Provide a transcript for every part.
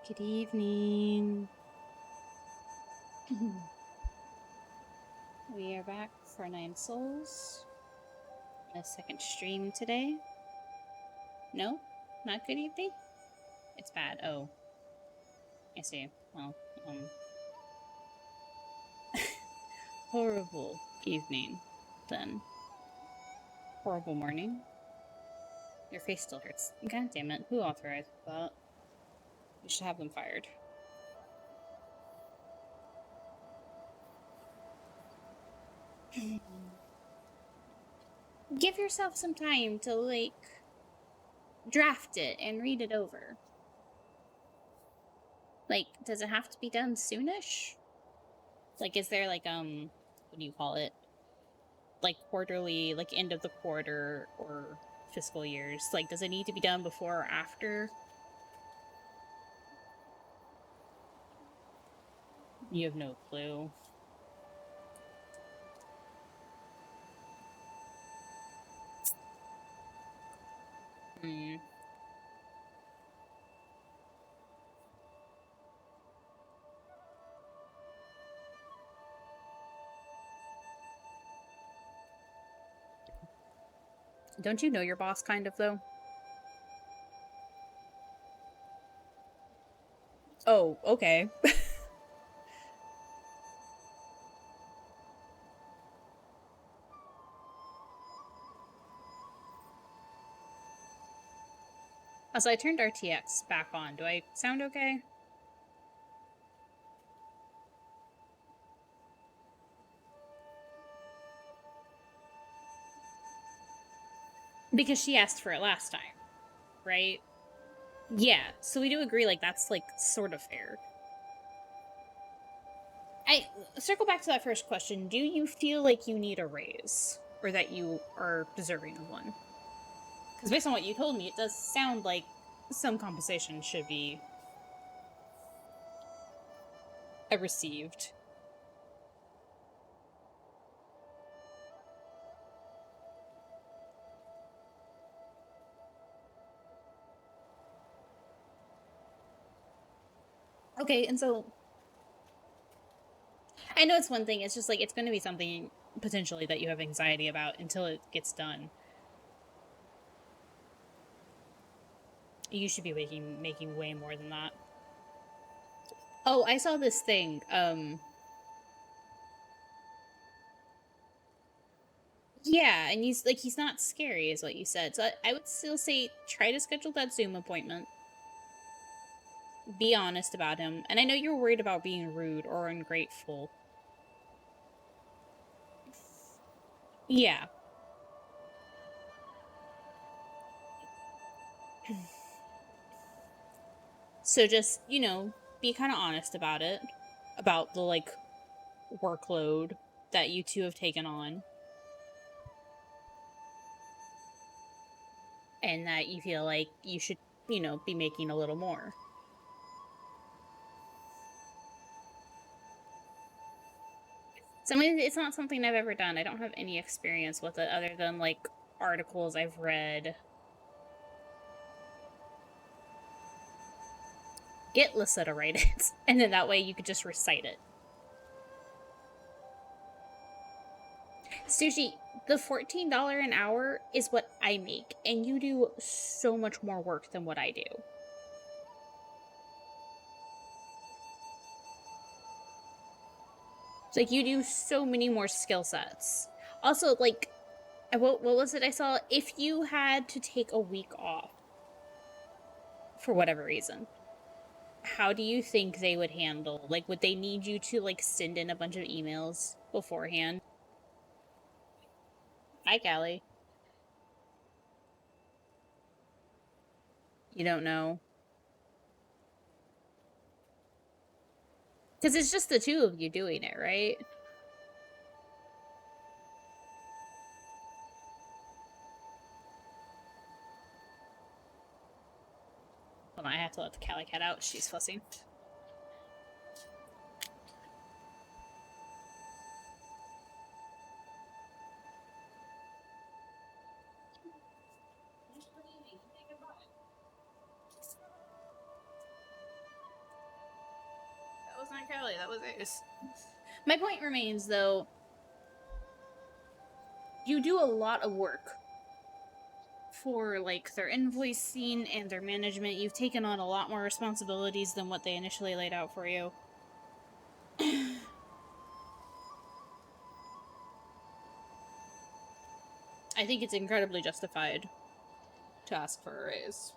Good evening. We are back for Nine Souls. A second stream today. No? Not good evening? It's bad. Oh. I see. Well, horrible evening, then. Horrible morning. Your face still hurts. God damn it. Who authorized that? You should have them fired. Give yourself some time to, like, draft it and read it over. Like, does it have to be done soonish? Like, is there, like, what do you call it? Like, quarterly, like, end of the quarter or fiscal years? Like, does it need to be done before or after? You have no clue. Hmm. Don't you know your boss, kind of, though? Oh, okay. Also, I turned RTX back on. Do I sound okay? Because she asked for it last time, right? Yeah, so we do agree, like, that's, like, sort of fair. I circle back to that first question. Do you feel like you need a raise? Or that you are deserving of one? Because based on what you told me, it does sound like some compensation should be received. Okay, and so I know it's one thing, it's just like it's going to be something potentially that you have anxiety about until it gets done. You should be making way more than that. Oh, I saw this thing. Yeah, and he's not scary, is what you said. So I would still say try to schedule that Zoom appointment. Be honest about him. And I know you're worried about being rude or ungrateful. Yeah. So just, be kind of honest about it, about the, like, workload that you two have taken on, and that you feel like you should, be making a little more. So, I mean, it's not something I've ever done. I don't have any experience with it other than, like, articles I've read. Get Lissa to write it, and then that way you could just recite it. Sushi, the $14 an hour is what I make, and you do so much more work than what I do. It's like you do so many more skill sets. Also, like, what was it I saw? If you had to take a week off for whatever reason, how do you think they would handle? Like, would they need you to, like, send in a bunch of emails beforehand? Hi, Callie. You don't know. Because it's just the two of you doing it, right? Hold on, I have to let the Callie cat out. She's fussing. Apologize. My point remains, though, you do a lot of work for, like, their invoicing and their management. You've taken on a lot more responsibilities than what they initially laid out for you. I think it's incredibly justified to ask for a raise.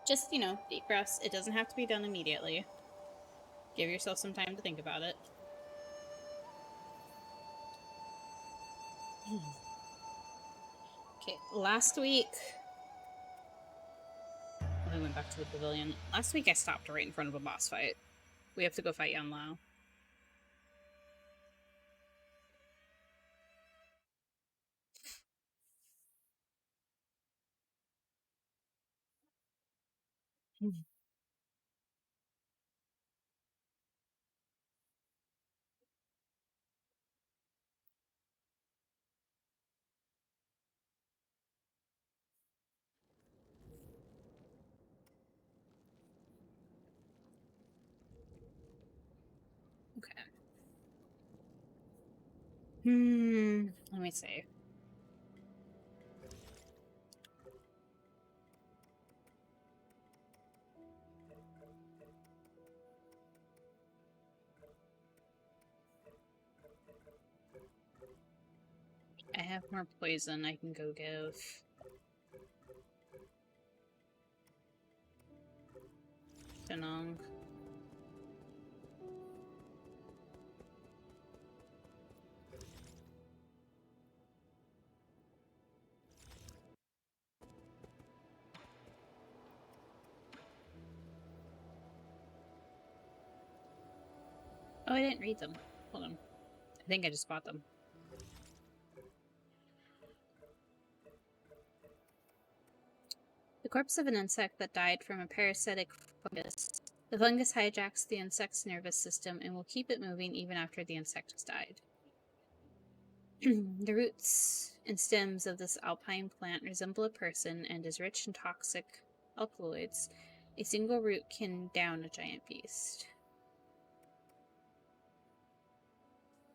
Just, you know, deep breaths. It doesn't have to be done immediately. Give yourself some time to think about it. Okay, last week... I went back to the pavilion. Last week I stopped right in front of a boss fight. We have to go fight Yan Lao. Okay. Let me see. I have more poison I can go give. Shenong. Oh, I didn't read them. Hold on. I think I just bought them. The corpse of an insect that died from a parasitic fungus. The fungus hijacks the insect's nervous system and will keep it moving even after the insect has died. The roots and stems of this alpine plant resemble a person and is rich in toxic alkaloids. A single root can down a giant beast.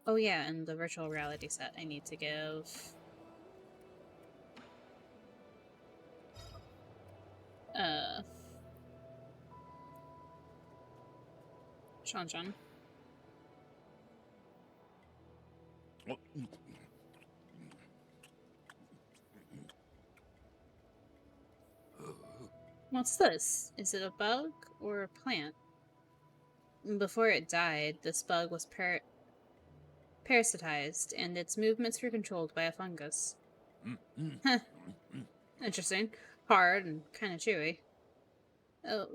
Oh yeah, and the virtual reality set I need to give. Sean. What's this? Is it a bug or a plant? Before it died, this bug was parasitized, and its movements were controlled by a fungus. Huh. Interesting. Hard and kind of chewy.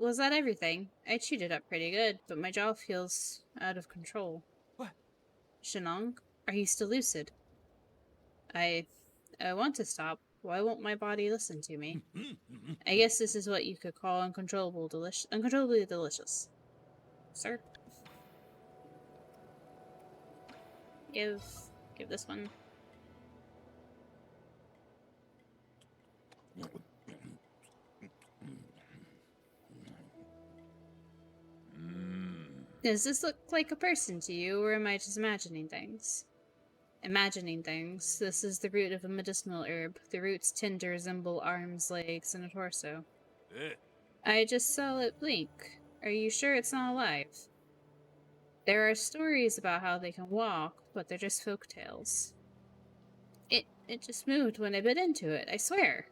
Was that everything? I chewed it up pretty good, but my jaw feels out of control. What? Shenong, are you still lucid? I want to stop. Why won't my body listen to me? I guess this is what you could call uncontrollably delicious. Sir? Give this one. Does this look like a person to you, or am I just imagining things? Imagining things. This is the root of a medicinal herb. The roots tend to resemble arms, legs, and a torso. I just saw it blink. Are you sure it's not alive? There are stories about how they can walk, but they're just folk tales. It just moved when I bit into it, I swear.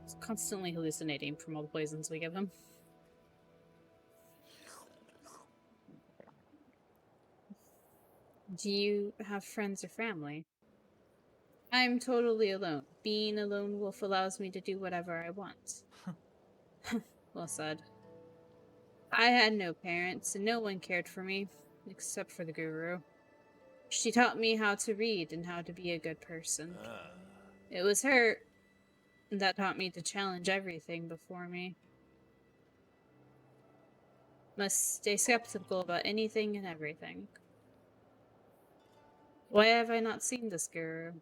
It's constantly hallucinating from all the poisons we give him. Do you have friends or family? I'm totally alone. Being a lone wolf allows me to do whatever I want. Well said. I had no parents, and no one cared for me, except for the guru. She taught me how to read and how to be a good person. It was her that taught me to challenge everything before me. Must stay skeptical about anything and everything. Why have I not seen this girl?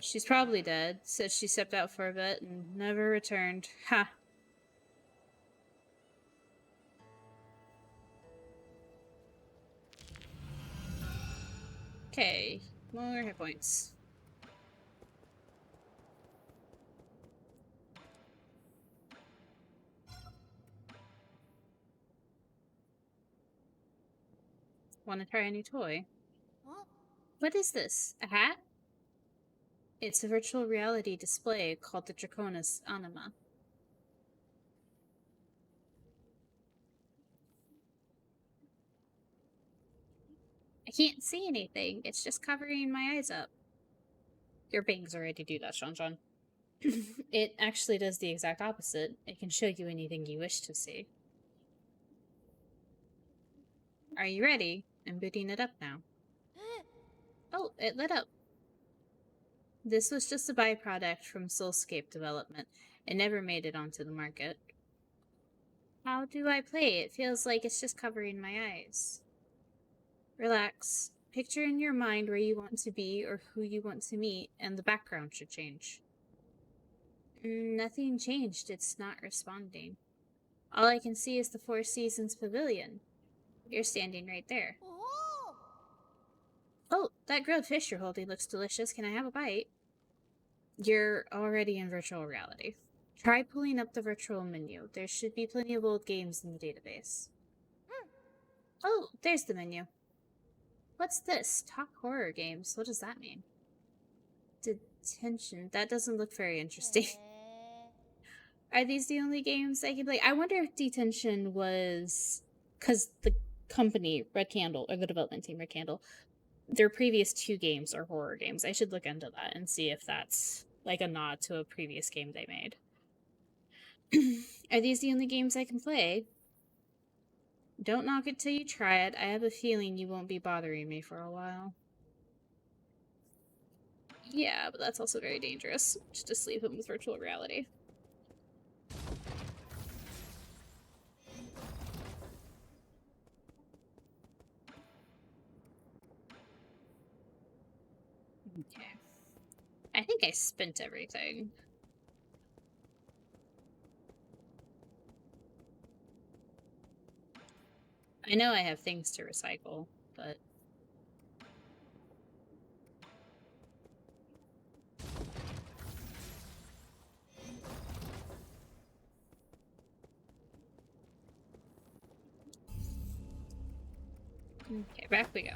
She's probably dead. Said she stepped out for a bit and never returned. Ha! Okay, more hit points. Want to try a new toy? Huh? What is this? A hat? It's a virtual reality display called the Draconis Anima. I can't see anything. It's just covering my eyes up. Your bangs already do that, Sean. It actually does the exact opposite. It can show you anything you wish to see. Are you ready? I'm booting it up now. Oh, it lit up. This was just a byproduct from Soulscape development. It never made it onto the market. How do I play? It feels like it's just covering my eyes. Relax. Picture in your mind where you want to be or who you want to meet, and the background should change. Nothing changed. It's not responding. All I can see is the Four Seasons Pavilion. You're standing right there. Oh! Oh, that grilled fish you're holding looks delicious. Can I have a bite? You're already in virtual reality. Try pulling up the virtual menu. There should be plenty of old games in the database. Oh, there's the menu. What's this? Talk horror games. What does that mean? Detention. That doesn't look very interesting. Are these the only games I can play? I wonder if Detention was... Because the company, Red Candle, or the development team, Red Candle, their previous 2 games are horror games. I should look into that and see if that's like a nod to a previous game they made. Are these the only games I can play? Don't knock it till you try it. I have a feeling you won't be bothering me for a while. Yeah, but that's also very dangerous. Just to sleep him with virtual reality. Okay. I think I spent everything. I know I have things to recycle, but... Okay, back we go.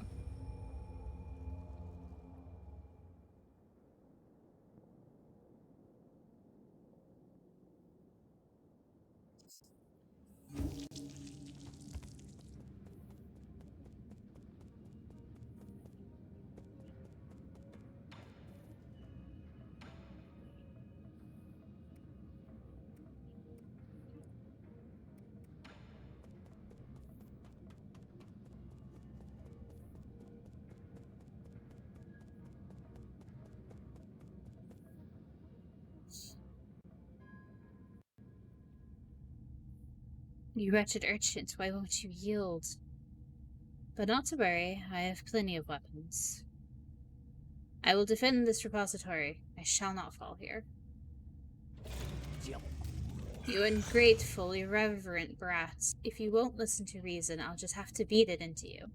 You wretched urchins, why won't you yield? But not to worry, I have plenty of weapons. I will defend this repository. I shall not fall here. You ungrateful, irreverent brats. If you won't listen to reason, I'll just have to beat it into you.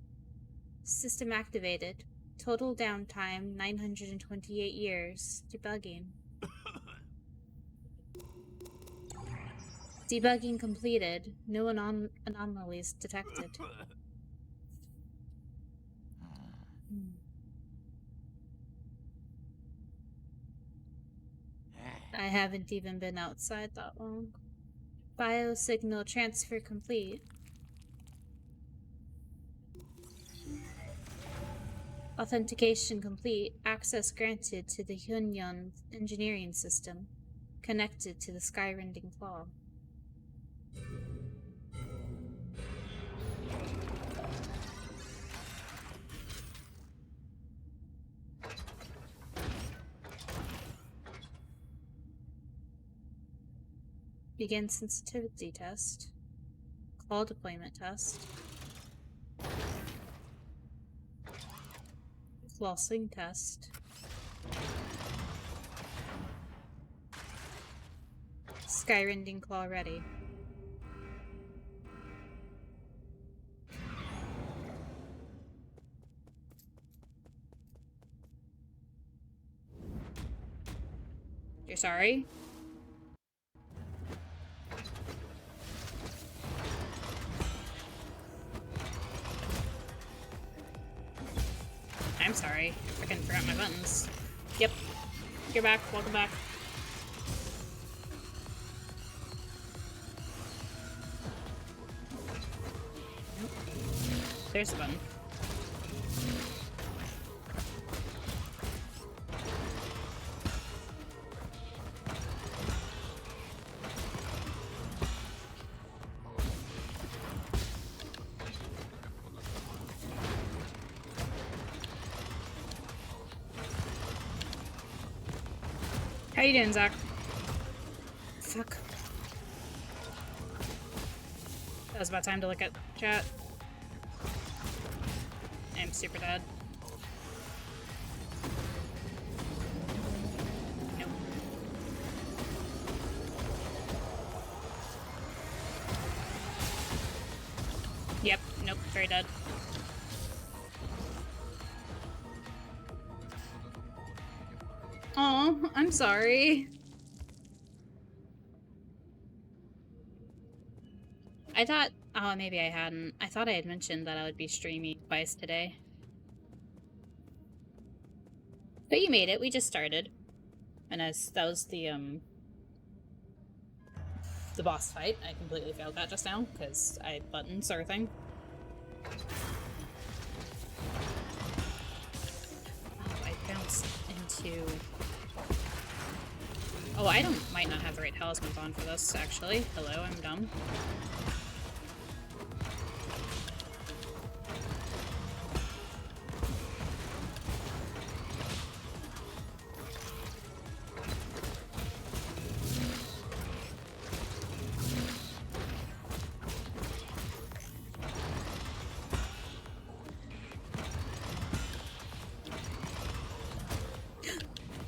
System activated. Total downtime, 928 years. Debugging. Debugging completed. No anomalies detected. I haven't even been outside that long. Biosignal transfer complete. Authentication complete. Access granted to the Hyunyeon engineering system. Connected to the Skyrending Claw. Begin sensitivity test. Call deployment test. Flossing test. Skyrending claw ready. You're sorry? I'm sorry. I freaking forgot my buttons. Yep. You're back. Welcome back. Nope. There's the button. How you doing, Zach? Fuck. That was about time to look at chat. I'm super dead. Nope. Yep, nope, very dead. Oh, I'm sorry. I thought, oh, maybe I hadn't. I thought I had mentioned that I would be streaming twice today. But you made it, we just started. And as that was the boss fight, I completely failed that just now, because I buttoned surfing. Oh, I bounced into... Oh, I might not have the right talismans on for this, actually. Hello, I'm dumb.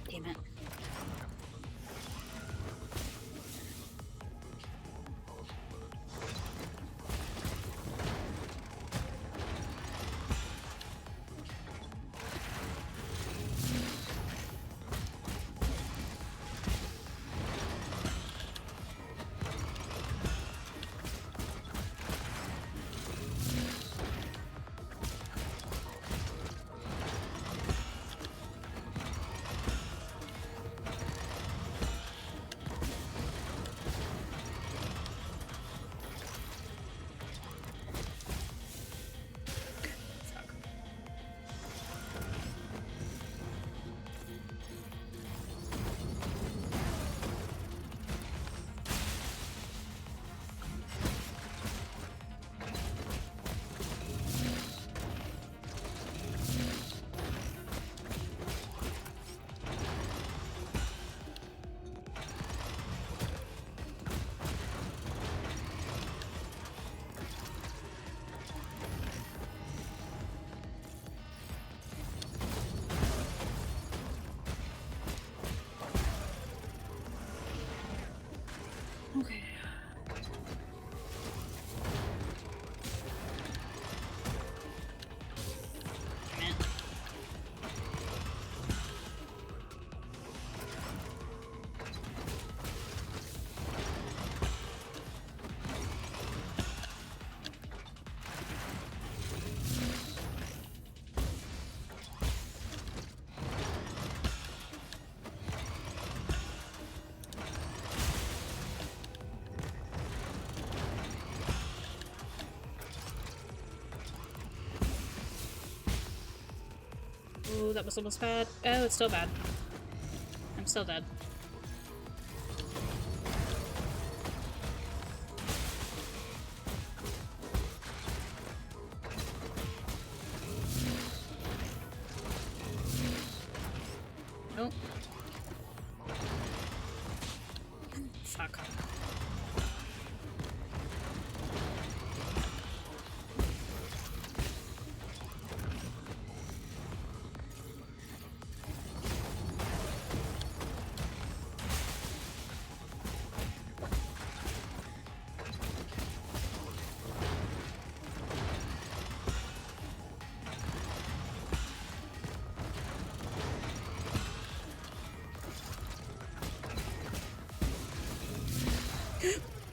Damn it. Okay. Damn it. Ooh, that was almost bad. Oh, it's still bad. I'm still dead. Oh. Fuck.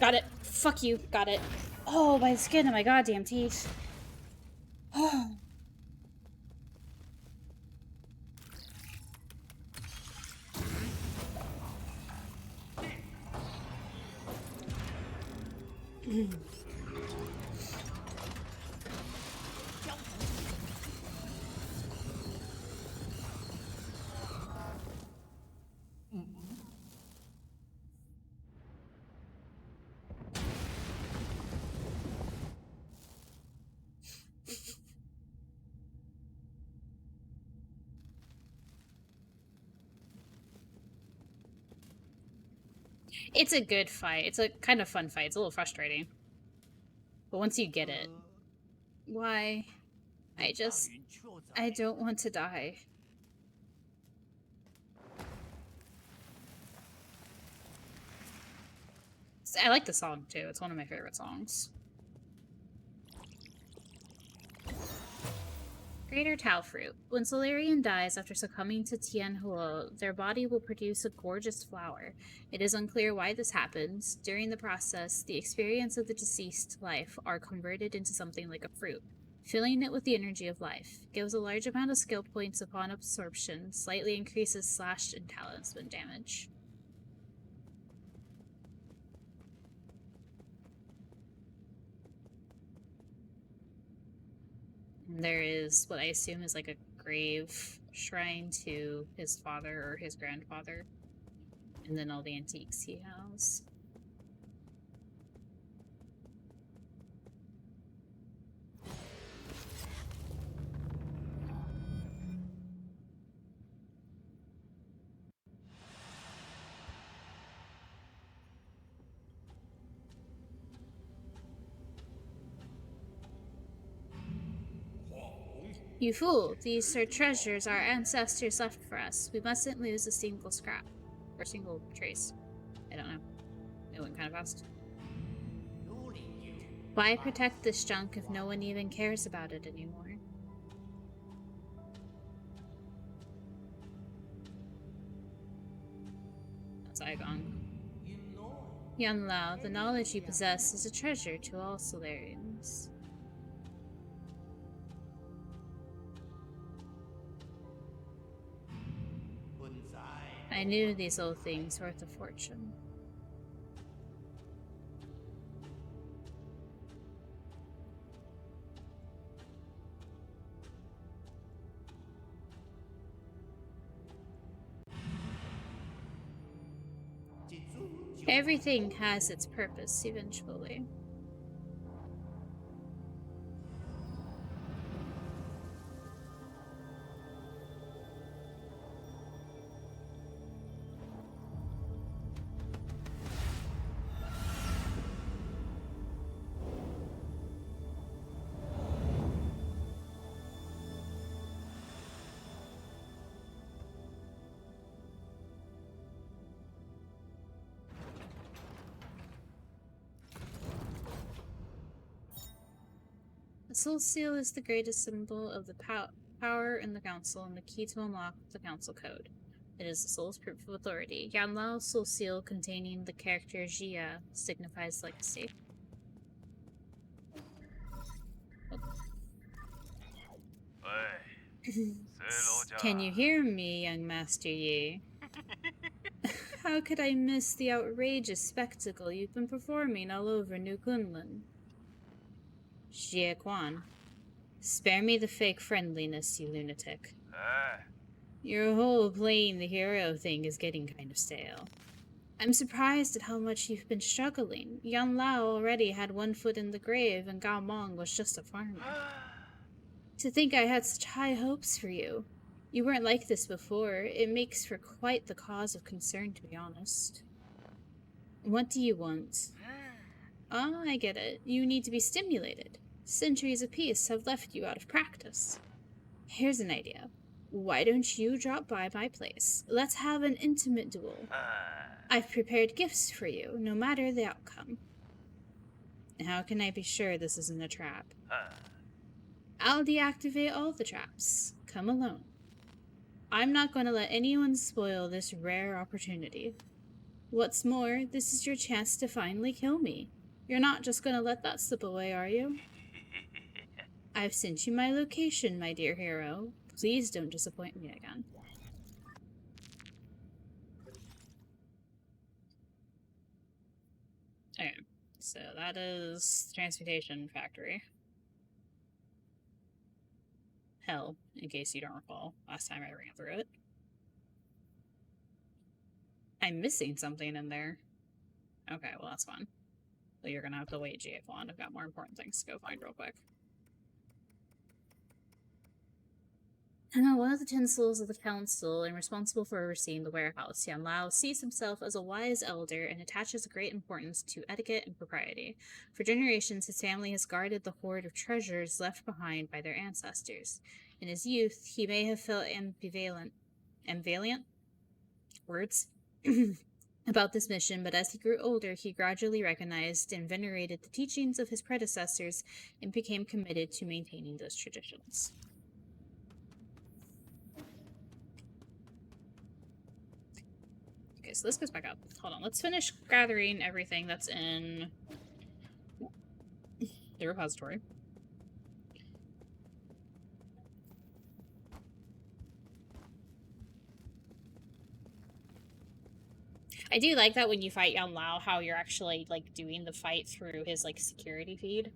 Got it. Fuck you. Got it. Oh, by the skin of my goddamn teeth. Oh. It's a good fight. It's a kind of fun fight. It's a little frustrating. But once you get it, why? I don't want to die. I like the song too. It's one of my favorite songs. Greater Tao Fruit. When Solarian dies after succumbing to Tianhuo, their body will produce a gorgeous flower. It is unclear why this happens. During the process, the experience of the deceased life are converted into something like a fruit, filling it with the energy of life. Gives a large amount of skill points upon absorption, slightly increases slashed and talisman damage. There is what I assume is like a grave shrine to his father or his grandfather. And then all the antiques he has. You fool! These are treasures our ancestors left for us. We mustn't lose a single scrap. Or single trace. I don't know. It went kind of fast. Why protect this junk if no one even cares about it anymore? That's Aigong. Yanlao, the knowledge you possess is a treasure to all Solarians. I knew these old things worth a fortune. Everything has its purpose eventually. The Soul Seal is the greatest symbol of the power in the Council and the key to unlock the Council Code. It is the soul's proof of authority. Yanlao's Soul Seal, containing the character Jia, signifies legacy. Can you hear me, young Master Yi? How could I miss the outrageous spectacle you've been performing all over New Kunlun? Jie Quan. Spare me the fake friendliness, you lunatic. Your whole playing the hero thing is getting kind of stale. I'm surprised at how much you've been struggling. Yan Lao already had one foot in the grave, and Gao Mong was just a farmer. To think I had such high hopes for you. You weren't like this before. It makes for quite the cause of concern, to be honest. What do you want? Ah, I get it. You need to be stimulated. Centuries of peace have left you out of practice. Here's an idea. Why don't you drop by my place? Let's have an intimate duel. I've prepared gifts for you, no matter the outcome. How can I be sure this isn't a trap? I'll deactivate all the traps. Come alone. I'm not going to let anyone spoil this rare opportunity. What's more, this is your chance to finally kill me. You're not just gonna let that slip away, are you? I've sent you my location, my dear hero. Please don't disappoint me again. Okay, so that is Transmutation Factory. Hell, in case you don't recall, last time I ran through it. I'm missing something in there. Okay, well that's fun. But you're gonna have to wait, G8 I've got more important things to go find real quick. One of the 10 souls of the council and responsible for overseeing the warehouse, Yan Lao sees himself as a wise elder and attaches great importance to etiquette and propriety. For generations, his family has guarded the hoard of treasures left behind by their ancestors. In his youth, he may have felt ambivalent words about this mission, but as he grew older, he gradually recognized and venerated the teachings of his predecessors and became committed to maintaining those traditions. Okay, so this goes back up. Hold on, let's finish gathering everything that's in the repository. I do like that when you fight Yan Lao, how you're actually, like, doing the fight through his, like, security feed.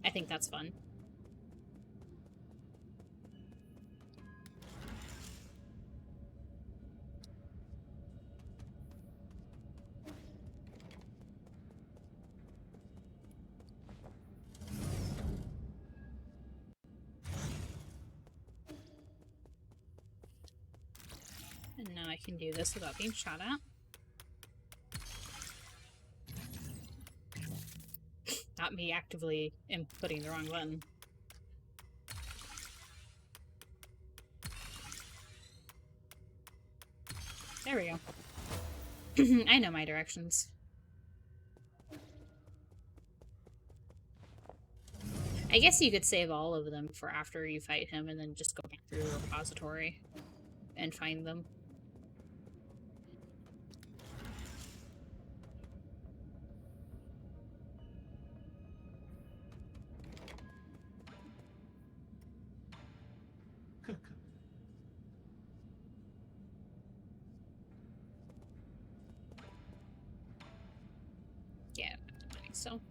I think that's fun. And now I can do this without being shot at. Not me actively inputting the wrong button. There we go. I know my directions. I guess you could save all of them for after you fight him and then just go back through the repository and find them. Yeah, I think so.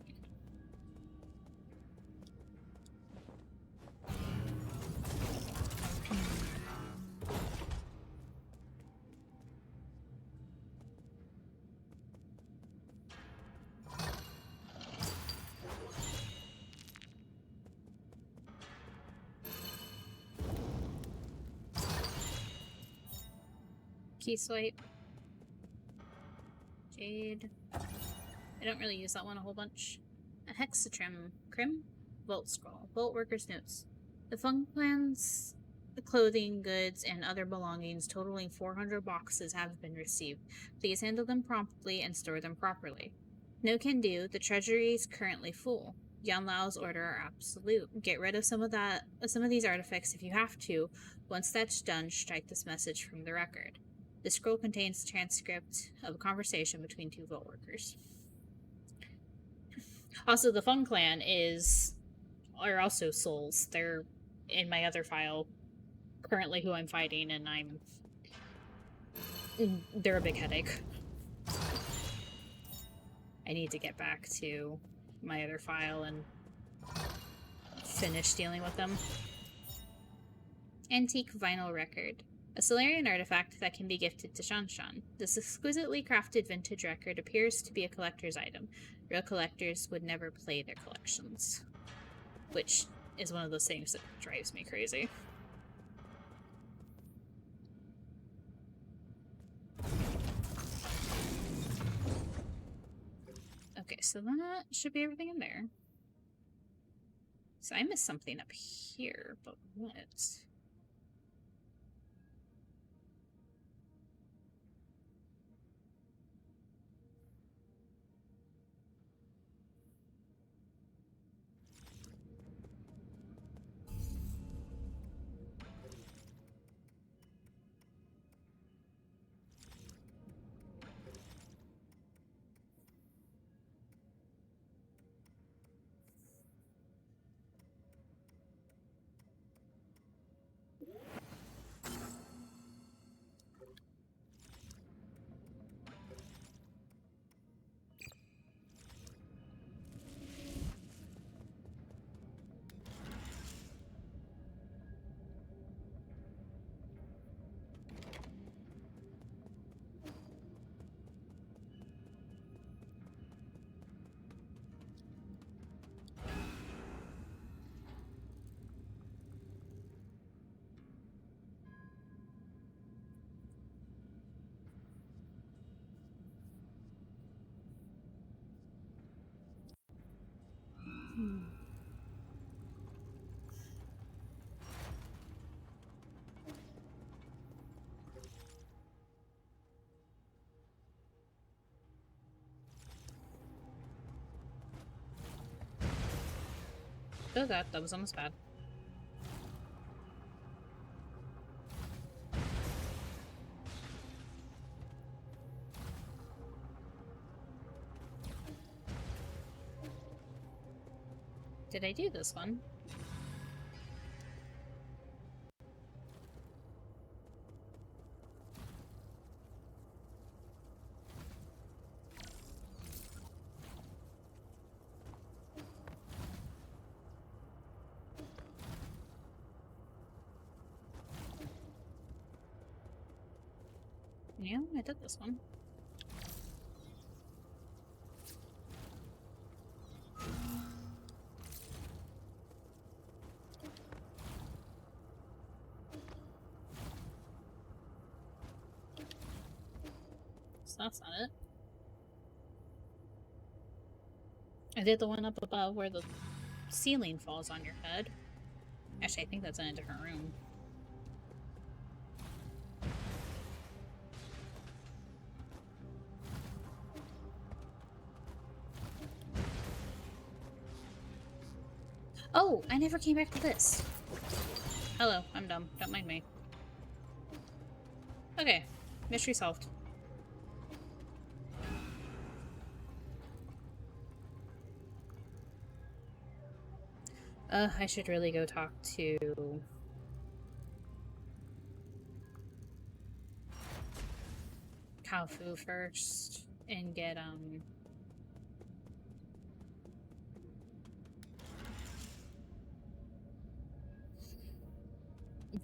Key swipe. Jade. I don't really use that one a whole bunch. A hexatrim. Crim? Vault scroll. Vault workers' notes. The Fung Clan's clothing, goods, and other belongings totaling 400 boxes have been received. Please handle them promptly and store them properly. No can do. The treasury is currently full. Yan Lao's order are absolute. Get rid of some of these artifacts if you have to. Once that's done, strike this message from the record. The scroll contains a transcript of a conversation between two Vault workers. Also, the Fung Clan are also souls. They're in my other file currently who I'm fighting, and they're a big headache. I need to get back to my other file and finish dealing with them. Antique vinyl record. A Solarian artifact that can be gifted to Shanshan. This exquisitely crafted vintage record appears to be a collector's item. Real collectors would never play their collections. Which is one of those things that drives me crazy. Okay, so that should be everything in there. So I missed something up here, but what? Oh god, that was almost bad. Did I do this one? Yeah, I did this one. So that's not it. I did the one up above where the ceiling falls on your head. Actually, I think that's in a different room. Oh, I never came back to this. Hello, I'm dumb. Don't mind me. Okay, mystery solved. I should really go talk to Kaofu first and get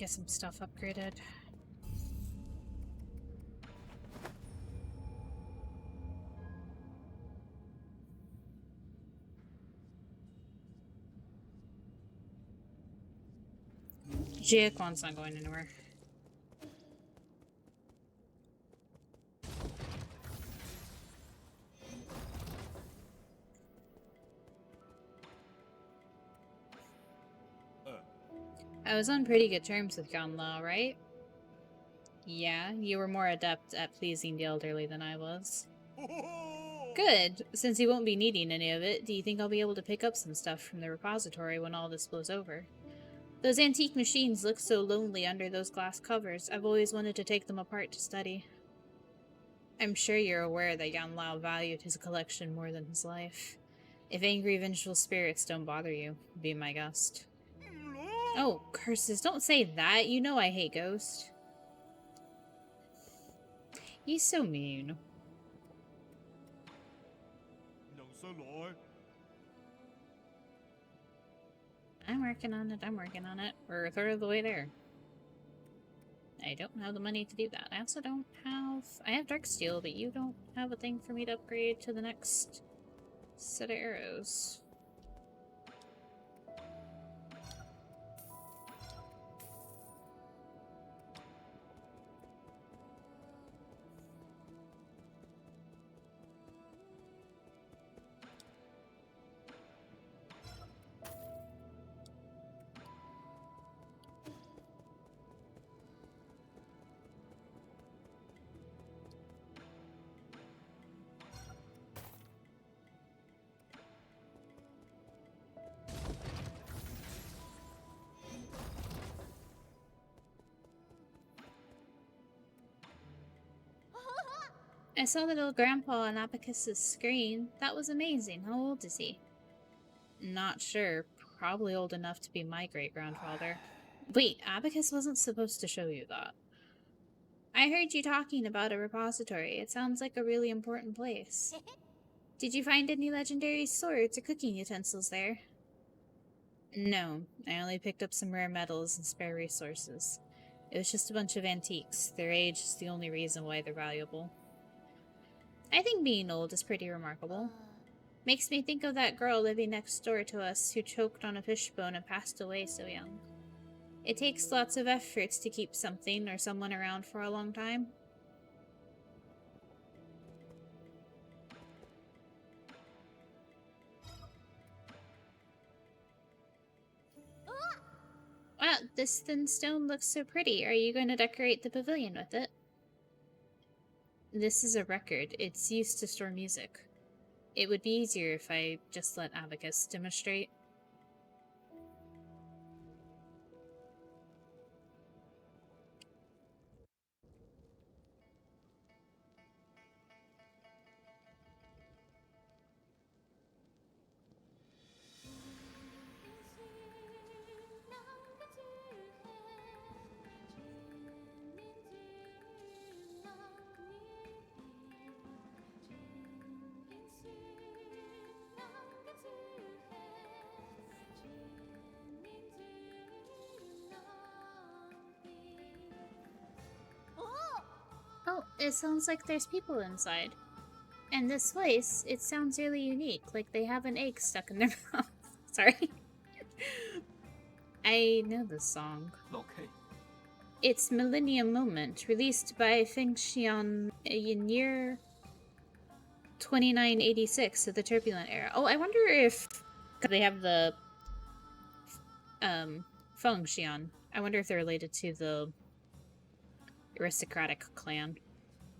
some stuff upgraded. Jiaquan's not going anywhere. I was on pretty good terms with Ganlao, right? Yeah, you were more adept at pleasing the elderly than I was. Good. Since you won't be needing any of it, do you think I'll be able to pick up some stuff from the repository when all this blows over? Those antique machines look so lonely under those glass covers. I've always wanted to take them apart to study. I'm sure you're aware that Yan Lao valued his collection more than his life. If angry, vengeful spirits don't bother you, be my guest. Oh, curses, don't say that. You know I hate Ghost. He's so mean. I'm working on it, I'm working on it. We're a third of the way there. I don't have the money to do that. I also don't have... I have Darksteel, but you don't have a thing for me to upgrade to the next set of arrows. I saw little grandpa on Abacus's screen. That was amazing. How old is he? Not sure. Probably old enough to be my great-grandfather. Wait, Abacus wasn't supposed to show you that. I heard you talking about a repository. It sounds like a really important place. Did you find any legendary swords or cooking utensils there? No, I only picked up some rare metals and spare resources. It was just a bunch of antiques. Their age is the only reason why they're valuable. I think being old is pretty remarkable. Makes me think of that girl living next door to us who choked on a fishbone and passed away so young. It takes lots of efforts to keep something or someone around for a long time. This thin stone looks so pretty. Are you going to decorate the pavilion with it? This is a record. It's used to store music. It would be easier if I just let Abacus demonstrate. Oh, it sounds like there's people inside. And this voice, it sounds really unique, like they have an egg stuck in their mouth. Sorry. I know this song. Okay. It's Millennium Moment, released by Fengxian in year 2986 of the Turbulent Era. Oh, I wonder if they have the Fengxian. I wonder if they're related to the aristocratic clan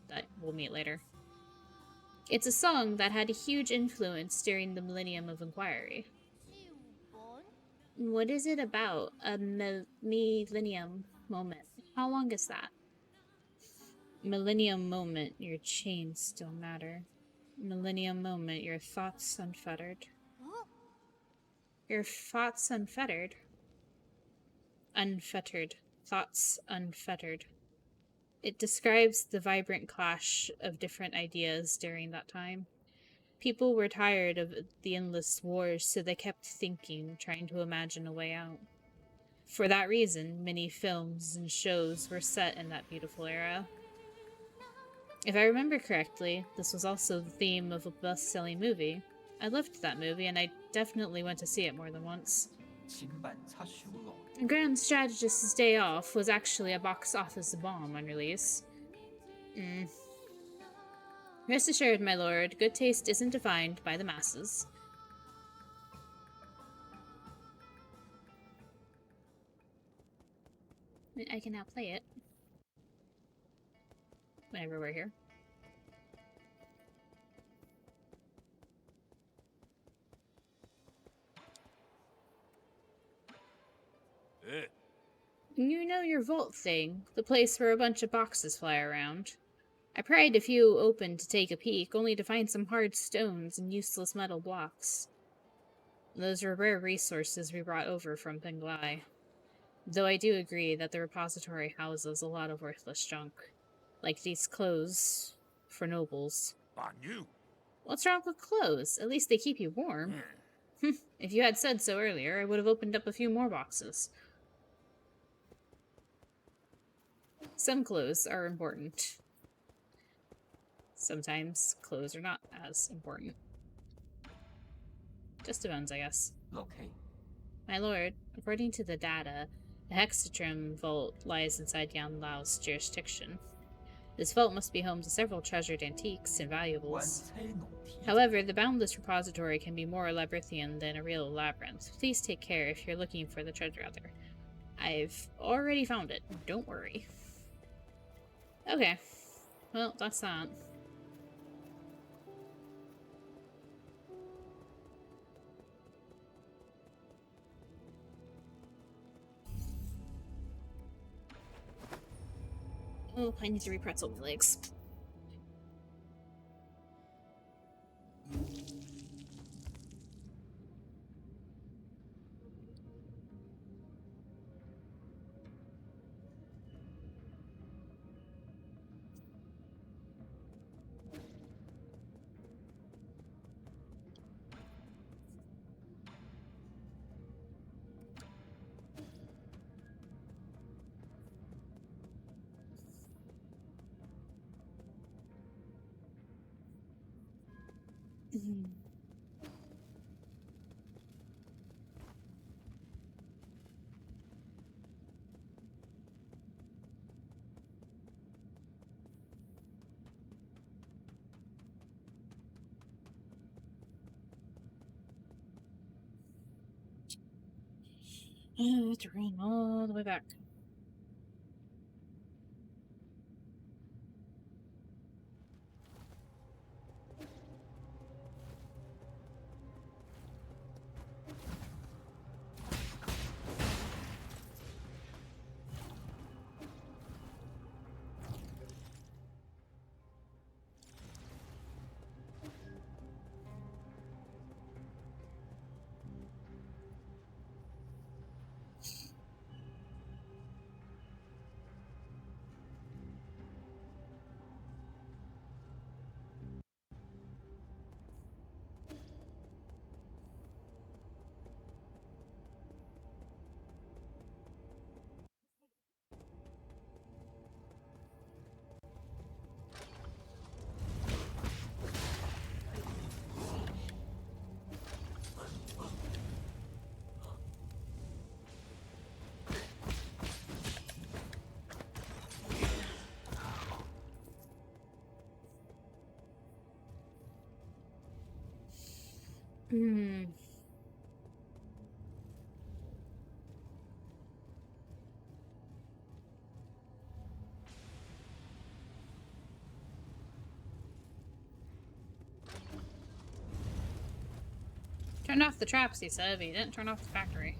that we'll meet later. It's a song that had a huge influence during the Millennium of Inquiry. What is it about? A millennium moment. How long is that? Millennium moment, your chains still matter. Millennium moment, your thoughts unfettered. Your thoughts unfettered. Unfettered. Thoughts unfettered. It describes the vibrant clash of different ideas during that time. People were tired of the endless wars, so they kept thinking, trying to imagine a way out. For that reason, many films and shows were set in that beautiful era. If I remember correctly, this was also the theme of a best-selling movie. I loved that movie, and I definitely went to see it more than once. Grand Strategist's Day Off was actually a box office bomb on release. Rest assured, my lord, good taste isn't defined by the masses. I can now play it. Whenever we're here. You know your vault thing, the place where a bunch of boxes fly around. I pried a few open to take a peek, only to find some hard stones and useless metal blocks. Those were rare resources we brought over from Penglai. Though I do agree that the repository houses a lot of worthless junk. Like these clothes for nobles. What's wrong with clothes? At least they keep you warm. If you had said so earlier, I would have opened up a few more boxes. Some clothes are important. Sometimes clothes are not as important. Just depends, I guess. Okay. My lord, according to the data, the Hexatrim vault lies inside Yan Lao's jurisdiction. This vault must be home to several treasured antiques and valuables. However, the boundless repository can be more labyrinthian than a real labyrinth. Please take care if you're looking for the treasure out there. I've already found it. Don't worry. Okay. Well, that's that. Oh, I need to re-pretzel my legs. Terrain all the way back. Hmm. Turned off the traps, he said, but he didn't turn off the factory.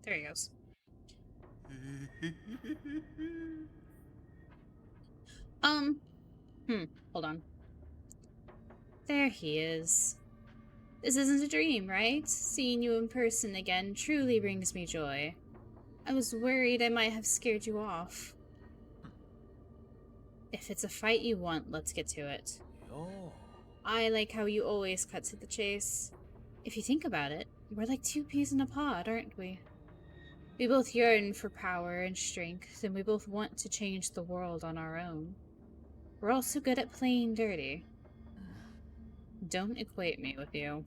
There he goes. Hold on. There he is. This isn't a dream, right? Seeing you in person again truly brings me joy. I was worried I might have scared you off. If it's a fight you want, let's get to it. I like how you always cut to the chase. If you think about it, we're like two peas in a pod, aren't we? We both yearn for power and strength, and we both want to change the world on our own. We're also good at playing dirty. Don't equate me with you.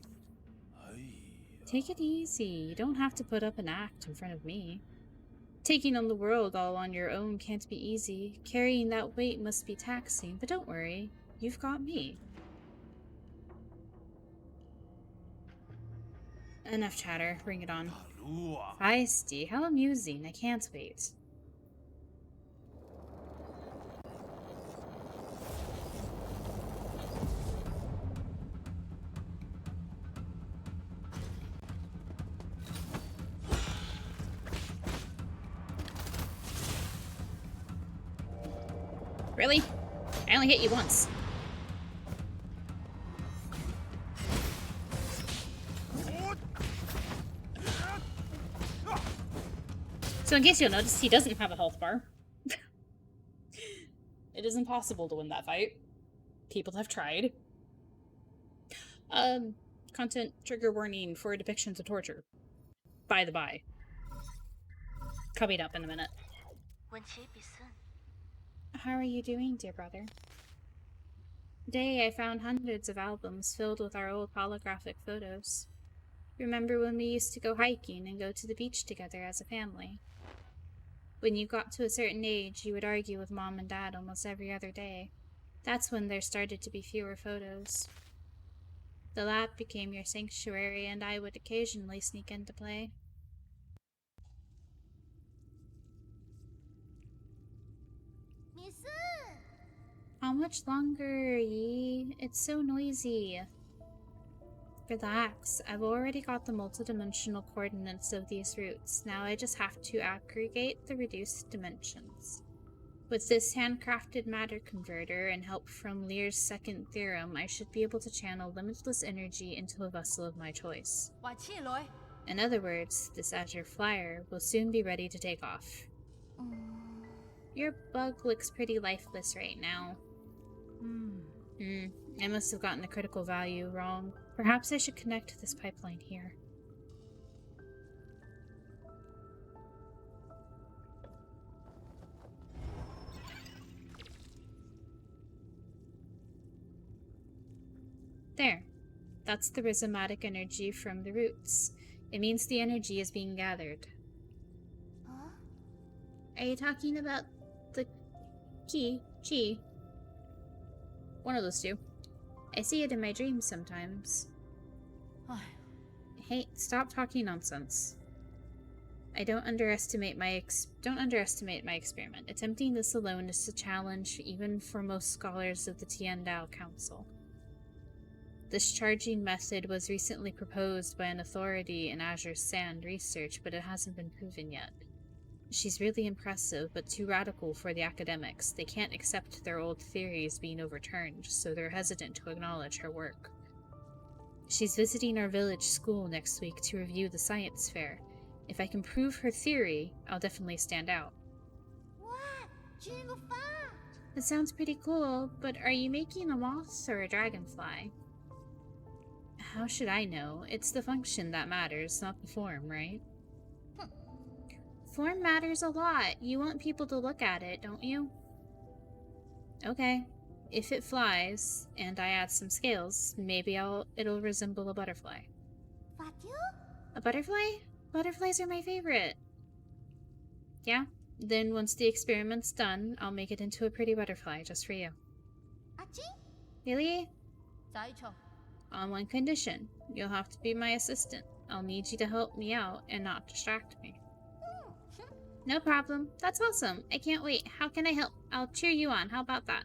Take it easy. You don't have to put up an act in front of me. Taking on the world all on your own can't be easy. Carrying that weight must be taxing, but don't worry. You've got me. Enough chatter. Bring it on. Feisty. How amusing. I can't wait. Really? I only hit you once. So in case you'll notice, he doesn't have a health bar. It is impossible to win that fight. People have tried. Content trigger warning for depictions of torture. By the by. Coming up in a minute. How are you doing, dear brother? Today I found hundreds of albums filled with our old holographic photos. Remember when we used to go hiking and go to the beach together as a family? When you got to a certain age, you would argue with Mom and Dad almost every other day. That's when there started to be fewer photos. The lab became your sanctuary, and I would occasionally sneak in to play. How much longer, Yi? It's so noisy. Relax, I've already got the multidimensional coordinates of these routes. Now I just have to aggregate the reduced dimensions. With this handcrafted matter converter and help from Lear's second theorem, I should be able to channel limitless energy into a vessel of my choice. In other words, this Azure Flyer will soon be ready to take off. Your bug looks pretty lifeless right now. I must have gotten the critical value wrong. Perhaps I should connect this pipeline here. There. That's the rhizomatic energy from the roots. It means the energy is being gathered. Are you talking about the Chi? One of those two. I see it in my dreams sometimes. Hey, stop talking nonsense. Don't underestimate my experiment. Attempting this alone is a challenge even for most scholars of the Tiandao Council. This charging method was recently proposed by an authority in Azure Sand research, but it hasn't been proven yet. She's really impressive, but too radical for the academics. They can't accept their old theories being overturned, so they're hesitant to acknowledge her work. She's visiting our village school next week to review the science fair. If I can prove her theory, I'll definitely stand out. It sounds pretty cool, but are you making a moth or a dragonfly? How should I know? It's the function that matters, not the form, right? Form matters a lot. You want people to look at it, don't you? Okay. If it flies, and I add some scales, maybe it'll resemble a butterfly. A butterfly? Butterflies are my favorite. Yeah? Then once the experiment's done, I'll make it into a pretty butterfly just for you. Really? On one condition. You'll have to be my assistant. I'll need you to help me out and not distract me. No problem. That's awesome. I can't wait. How can I help? I'll cheer you on. How about that?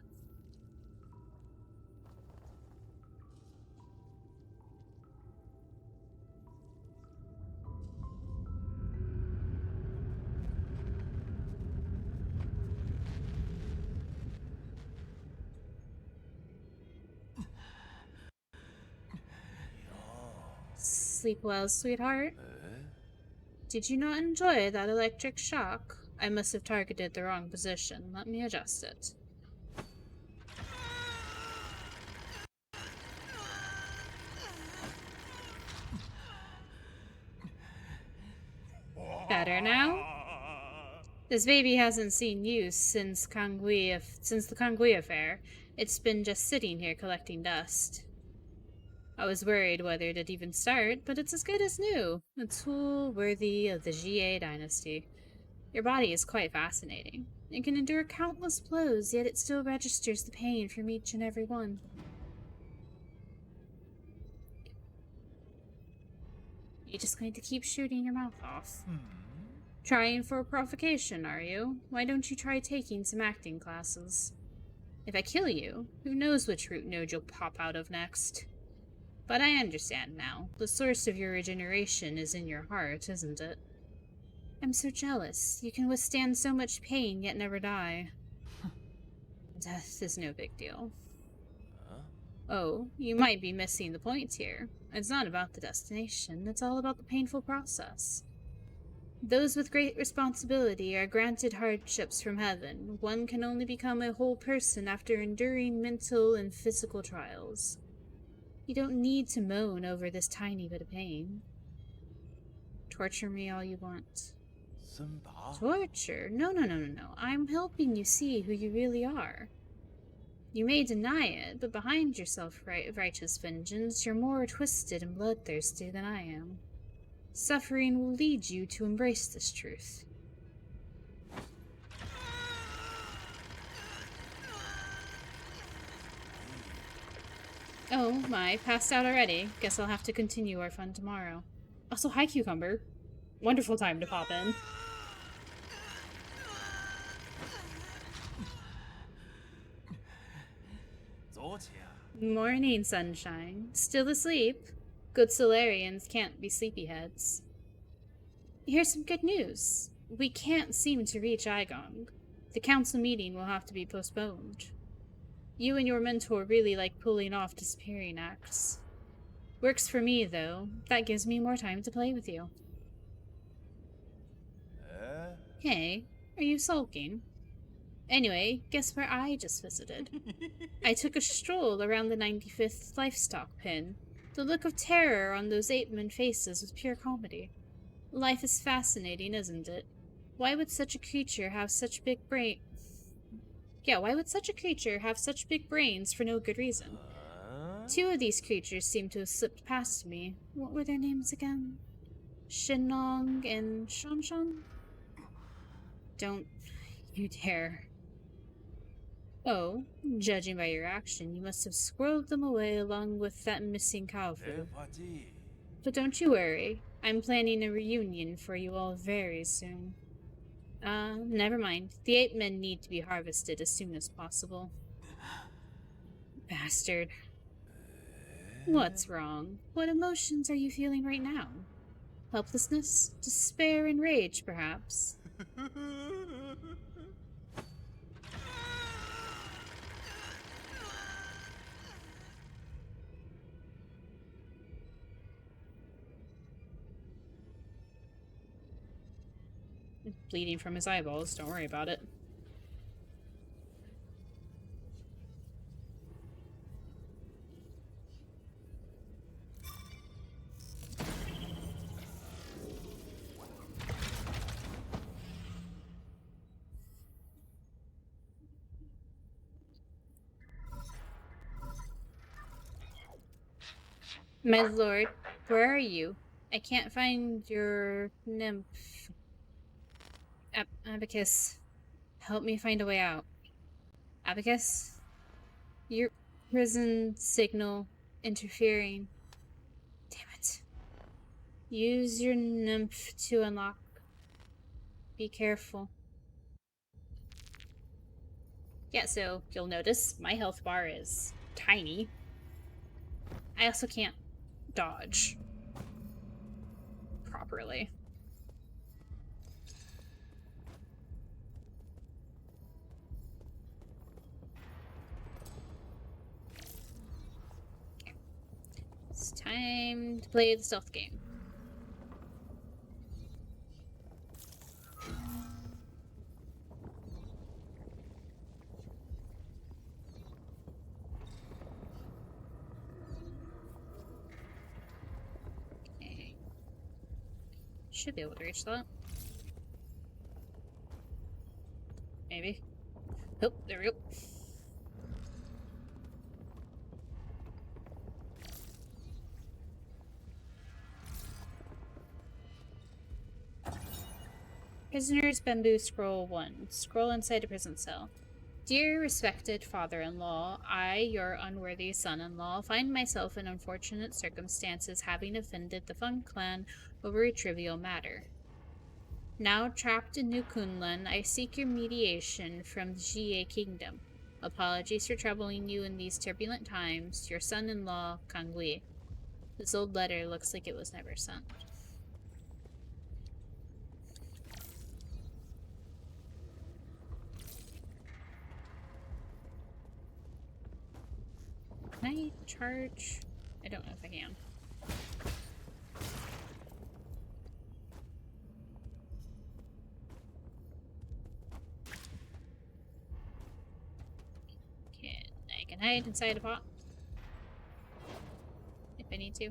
Sleep well, sweetheart. Did you not enjoy that electric shock? I must have targeted the wrong position. Let me adjust it. Better now? This baby hasn't seen use since the Kangui affair. It's been just sitting here collecting dust. I was worried whether it'd even start, but it's as good as new. A tool worthy of the Jie dynasty. Your body is quite fascinating. It can endure countless blows, yet it still registers the pain from each and every one. You're just going to keep shooting your mouth off. Trying for a provocation, are you? Why don't you try taking some acting classes? If I kill you, who knows which root node you'll pop out of next? But I understand now. The source of your regeneration is in your heart, isn't it? I'm so jealous. You can withstand so much pain, yet never die. Death is no big deal. Oh, you might be missing the point here. It's not about the destination, it's all about the painful process. Those with great responsibility are granted hardships from heaven. One can only become a whole person after enduring mental and physical trials. You don't need to moan over this tiny bit of pain. Torture me all you want. Torture? No. I'm helping you see who you really are. You may deny it, but behind your self-righteous vengeance, you're more twisted and bloodthirsty than I am. Suffering will lead you to embrace this truth. Oh my, passed out already. Guess I'll have to continue our fun tomorrow. Also, hi Cucumber. Wonderful time to pop in. Morning, sunshine. Still asleep? Good Solarians can't be sleepyheads. Here's some good news. We can't seem to reach Igong. The council meeting will have to be postponed. You and your mentor really like pulling off disappearing acts. Works for me, though. That gives me more time to play with you. Hey, are you sulking? Anyway, guess where I just visited? I took a stroll around the 95th livestock pen. The look of terror on those ape-men faces was pure comedy. Life is fascinating, isn't it? Why would such a creature have such big why would such a creature have such big brains for no good reason? Two of these creatures seem to have slipped past me. What were their names again? Shinong and Shanshan? Don't you dare. Oh, judging by your action, you must have squirreled them away along with that missing cow food. But don't you worry, I'm planning a reunion for you all very soon. Never mind. The ape men need to be harvested as soon as possible. Bastard. What's wrong? What emotions are you feeling right now? Helplessness? Despair and rage, perhaps? Bleeding from his eyeballs, don't worry about it. My lord, where are you? I can't find your nymph. Abacus, help me find a way out. Abacus? Your prison signal interfering. Damn it. Use your nymph to unlock. Be careful. Yeah, so you'll notice my health bar is tiny. I also can't dodge properly. Okay. It's time to play the stealth game. Okay. Should be able to reach that. Maybe. Oh, there we go. Prisoner's Bamboo Scroll 1. Scroll inside a prison cell. Dear respected father-in-law, I, your unworthy son-in-law, find myself in unfortunate circumstances having offended the Fung clan over a trivial matter. Now trapped in New Kunlun, I seek your mediation from the Jie Kingdom. Apologies for troubling you in these turbulent times. Your son-in-law, Kangui. This old letter looks like it was never sent. Can I charge? I don't know if I can. I can hide inside a pot. If I need to.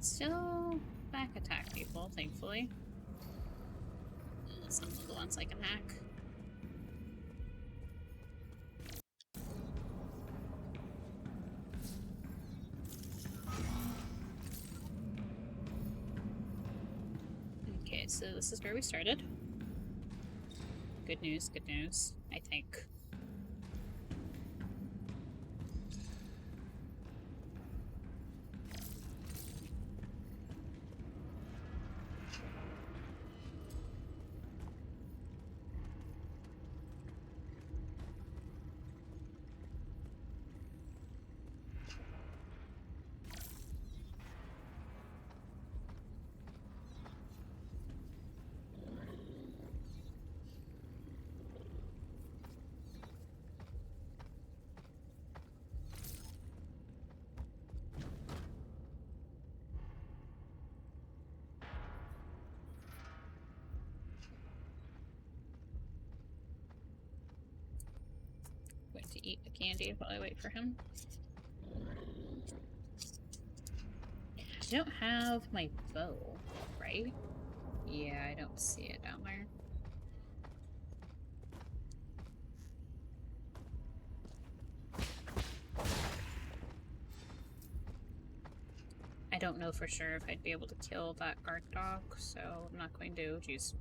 Still back attack people, thankfully. Some of the ones I can hack. Okay, so this is where we started. Good news, I think. to eat a candy while I wait for him. I don't have my bow, right? Yeah, I don't see it down there. I don't know for sure if I'd be able to kill that guard dog, so I'm not going to. Jeez.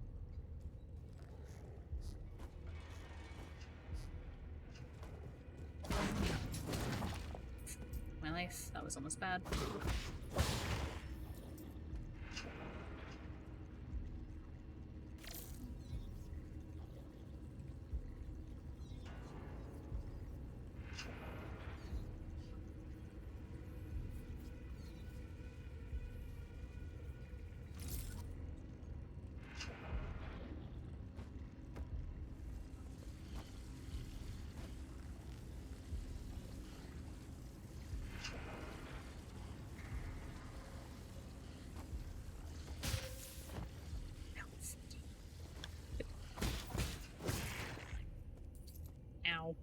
My life, that was almost bad. Ow.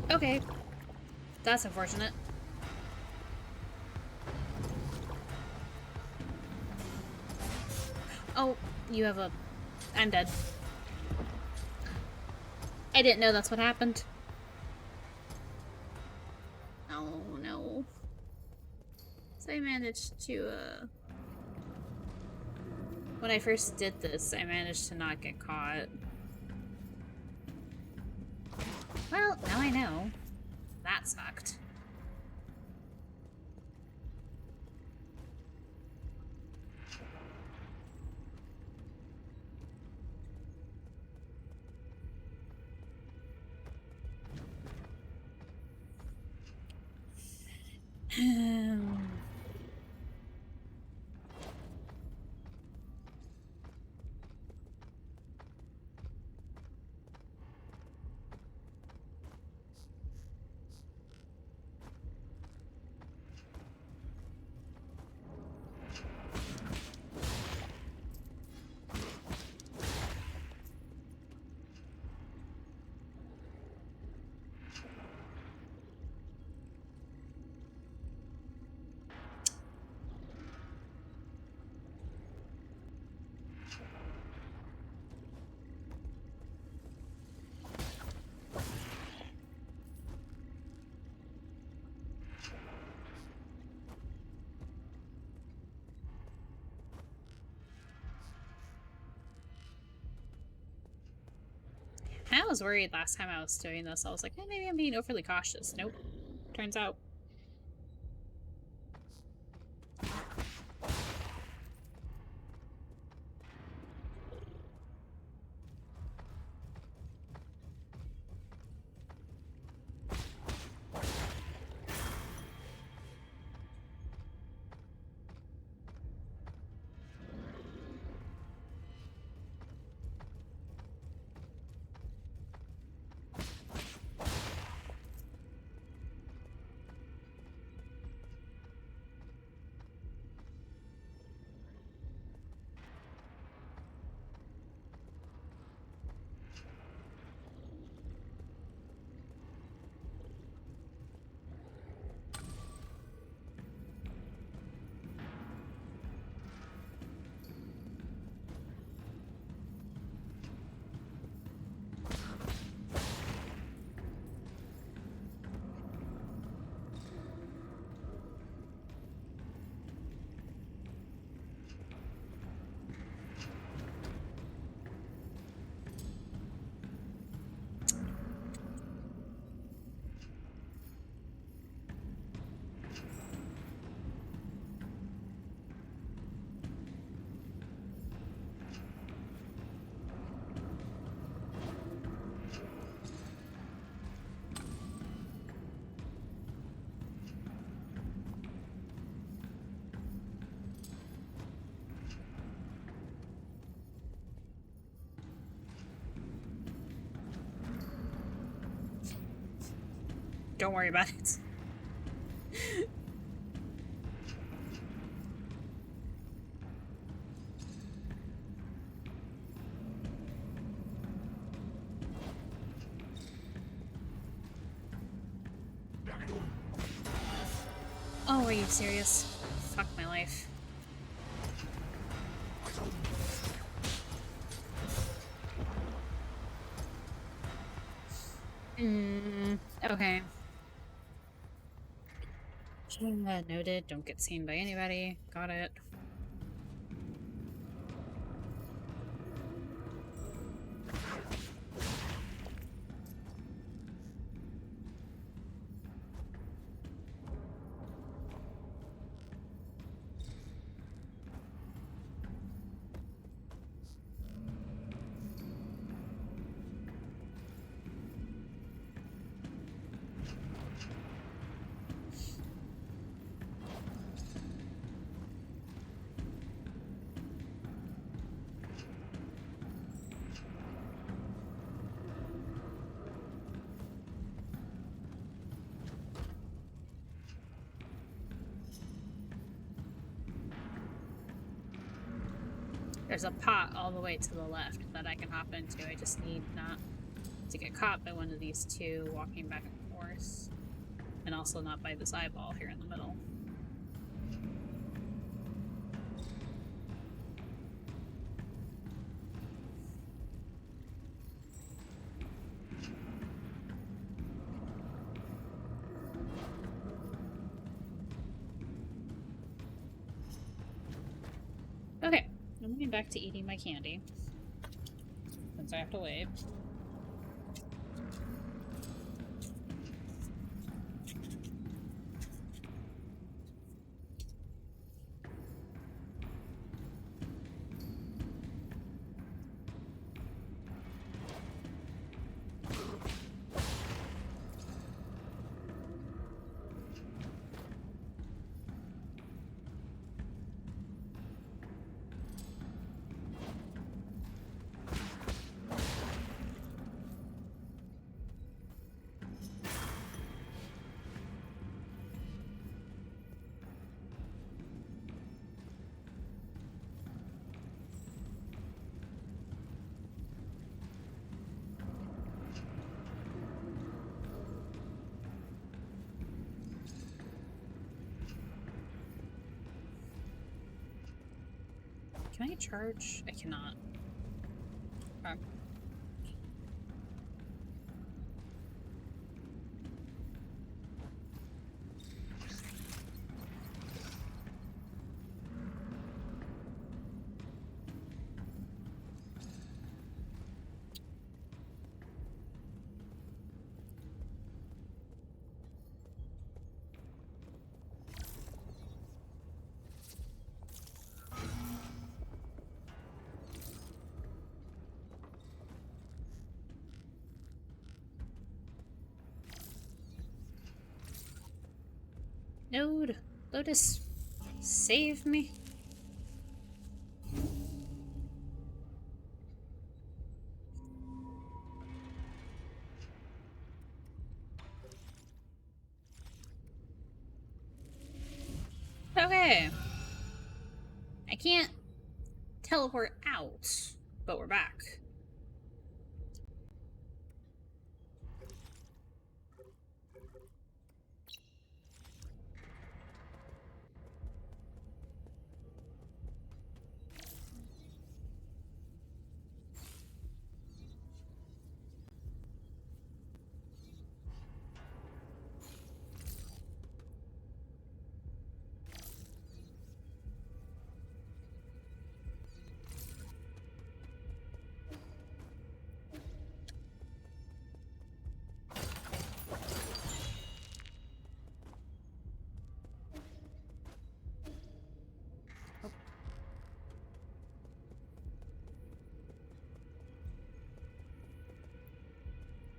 Okay. That's unfortunate. Oh, you have a... I'm dead. I didn't know that's what happened. Oh, no. So I managed to, when I first did this, I managed to not get caught. Well, now I know. That sucked. I was worried last time I was doing this. I was like, eh, maybe I'm being overly cautious. Nope. Turns out. Don't worry about it. Oh, are you serious? Fuck my life. Okay. Noted. Don't get seen by anybody. Got it. There's a pot all the way to the left that I can hop into. I just need not to get caught by one of these two walking back and forth. And also not by this eyeball here in the middle. Okay, I'm going back to eating my candy. Since I have to wait. Can I charge? I cannot. Okay. Node, Lotus, save me. Okay. I can't teleport out, but we're back.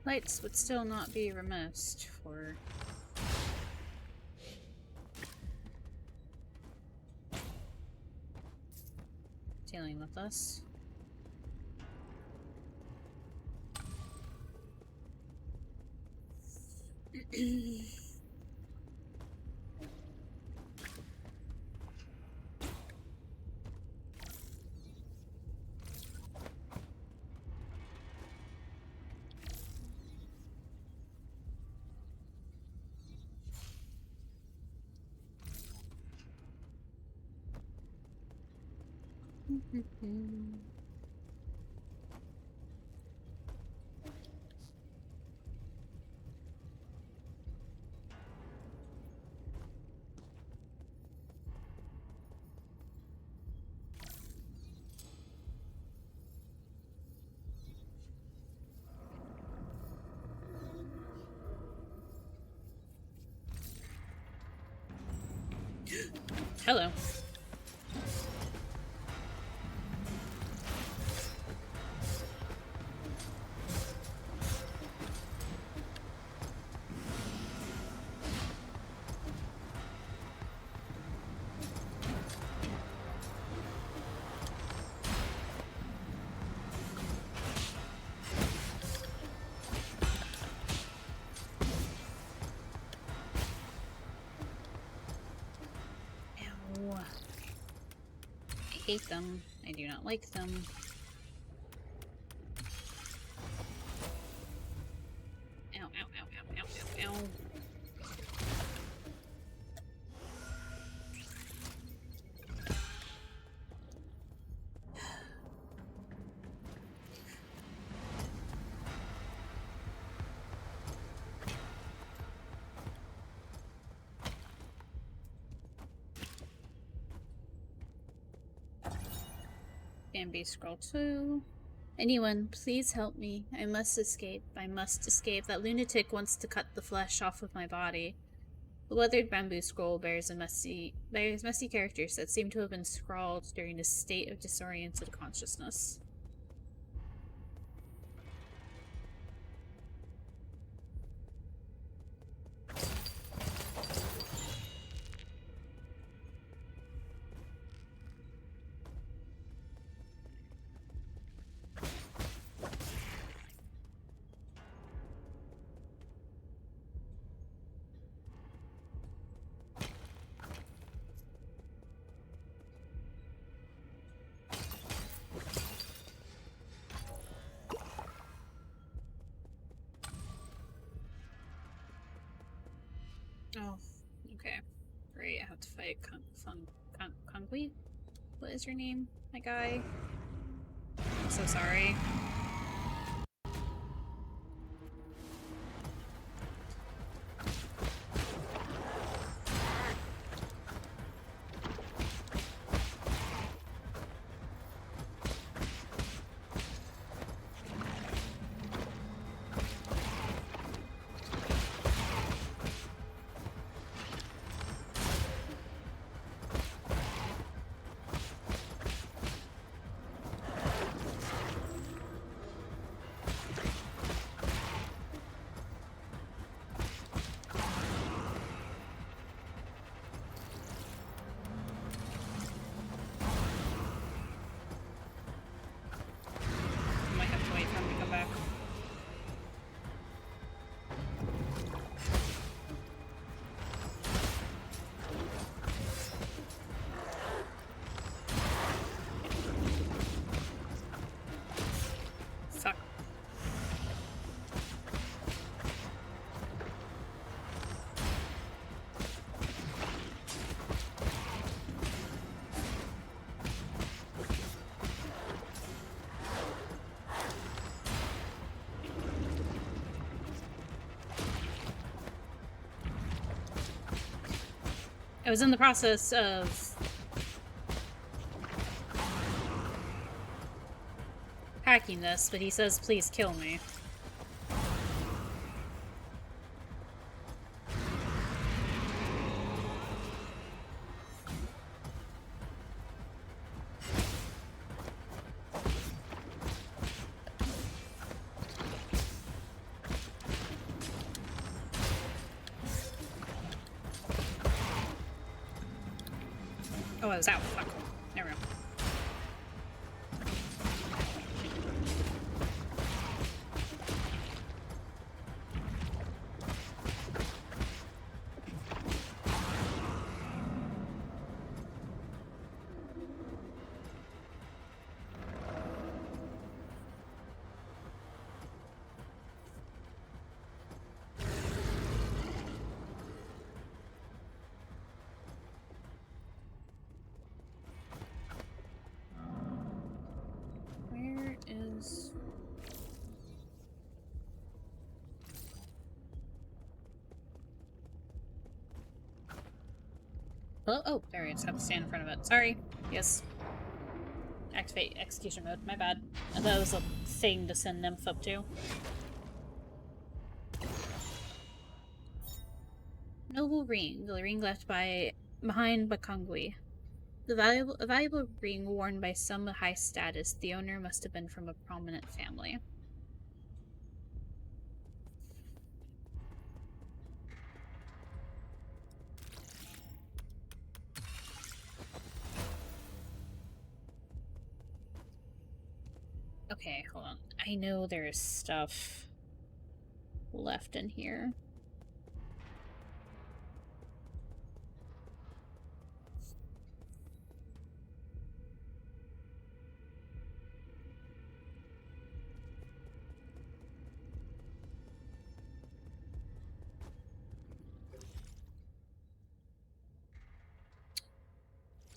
Lights would still not be remiss for... dealing with us. Hello. Ow. I hate them. I do not like them. Ow, ow, ow, ow, ow, ow, ow. Bambi scroll 2. Anyone, please help me. I must escape. I must escape. That lunatic wants to cut the flesh off of my body. The weathered bamboo scroll bears messy characters that seem to have been scrawled during a state of disoriented consciousness. Oh, okay. Great, I have to fight Kongui? What is your name, my guy? I'm so sorry. I was in the process of hacking this, but he says, please kill me. Oh, I was out. Fuck. There we go. Hello? Oh, there he is. Have to stand in front of it. Sorry. Yes. Activate execution mode. My bad. I thought it was a thing to send nymph up to. Noble ring. The ring left behind by Kongui. A valuable ring worn by some high status. The owner must have been from a prominent family. Okay, hold on. I know there's stuff left in here.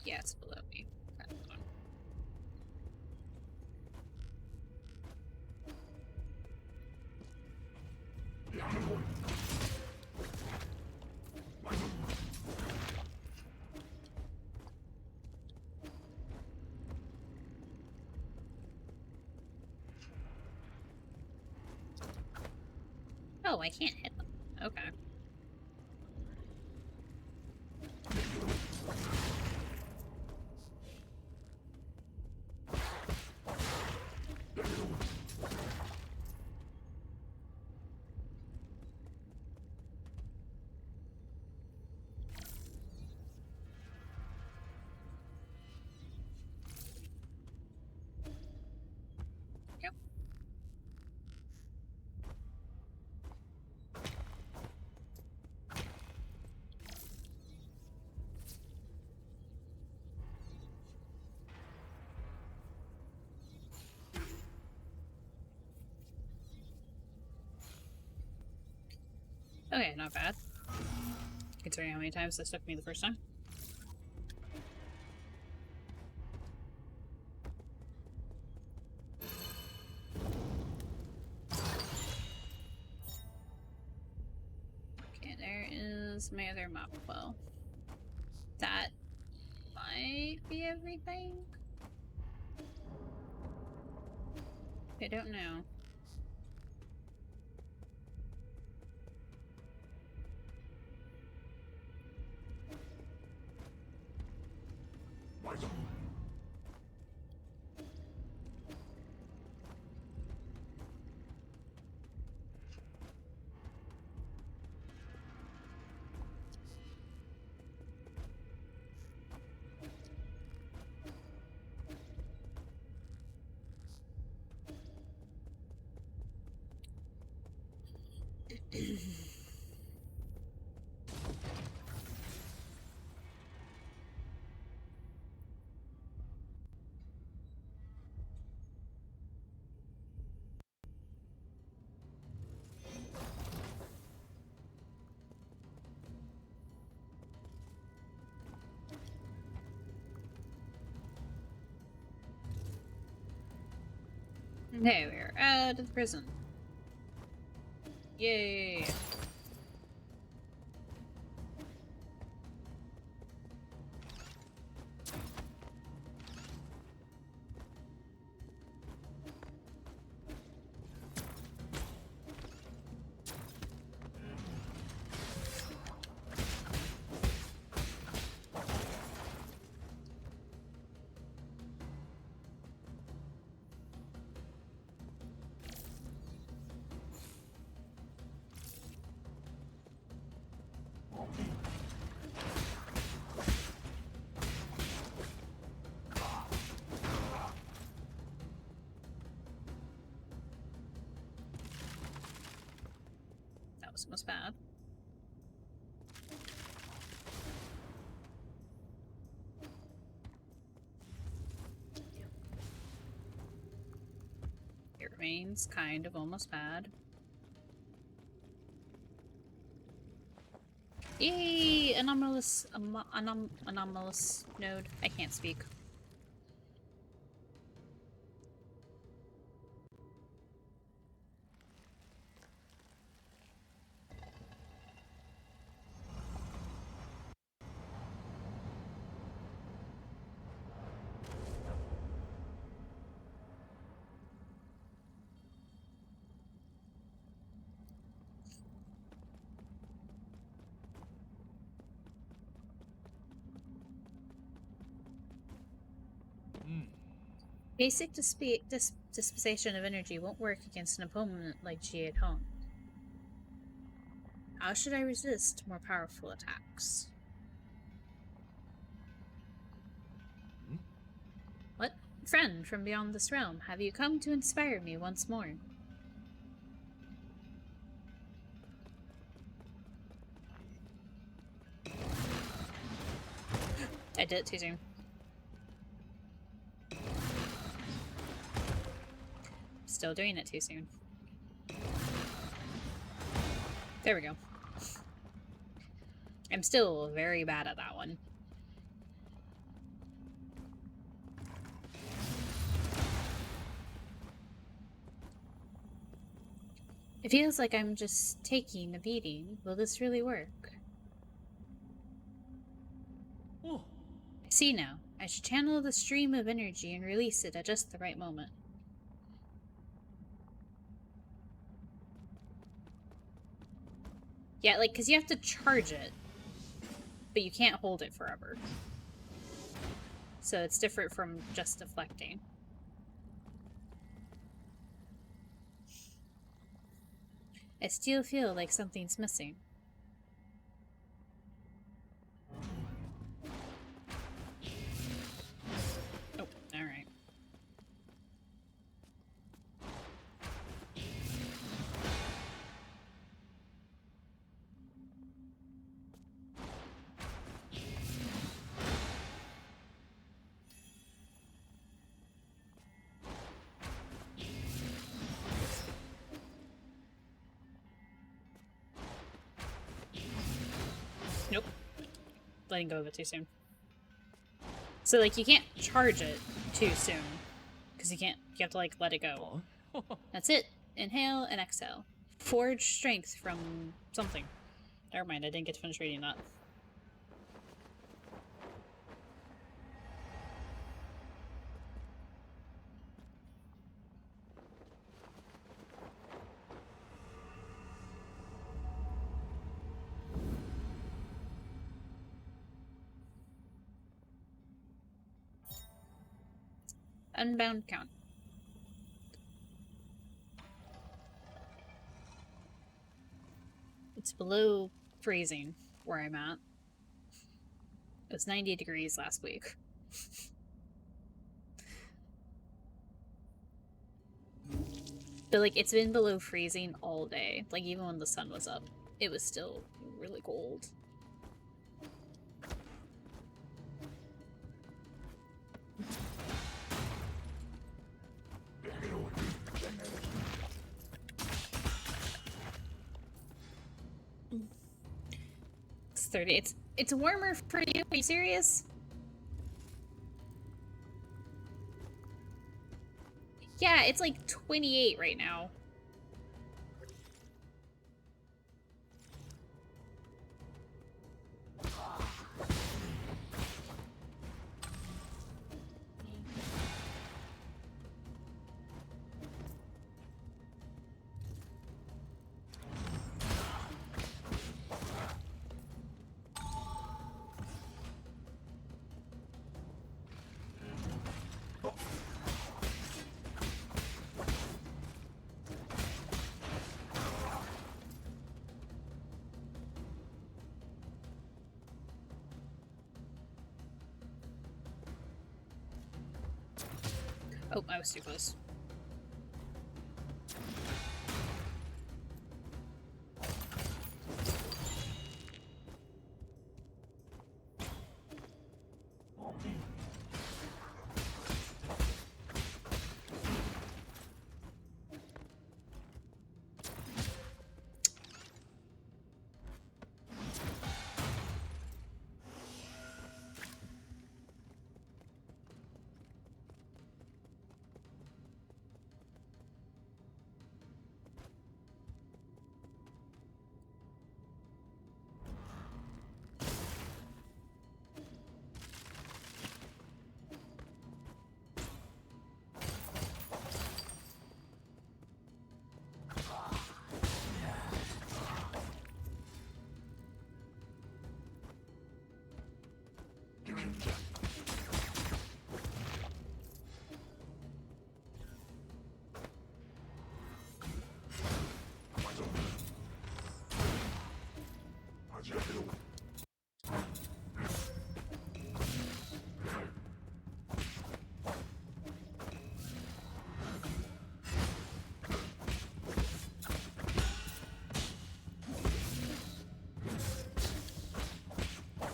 Yeah, it's below me. Okay, hold on. Oh, I can't hit them. Okay. Yep. Okay, not bad. Considering how many times this took me the first time. Okay, there is my other map well. That might be everything? I don't know. Okay, we're out of the prison. Yay! That was almost bad. It remains kind of almost bad. Yay! Anomalous node. I can't speak. Basic dispensation of energy won't work against an opponent like Jihad Hong. How should I resist more powerful attacks? What? Friend from beyond this realm, have you come to inspire me once more? I did it too soon. Still doing it too soon. There we go. I'm still very bad at that one. It feels like I'm just taking a beating. Will this really work? Oh. I see now. I should channel the stream of energy and release it at just the right moment. Yeah, like, because you have to charge it, but you can't hold it forever. So it's different from just deflecting. I still feel like something's missing. Oh, alright. Nope. Letting go of it too soon. So, like, you can't charge it too soon. Because you have to, like, let it go. That's it. Inhale and exhale. Forge strength from something. Never mind, I didn't get to finish reading that. Unbound count. It's below freezing where I'm at. It was 90 degrees last week. But, like, it's been below freezing all day. Like, even when the sun was up, it was still really cold. It's 30. It's warmer for you. Are you serious? Yeah, it's like 28 right now. Oh, I was too close.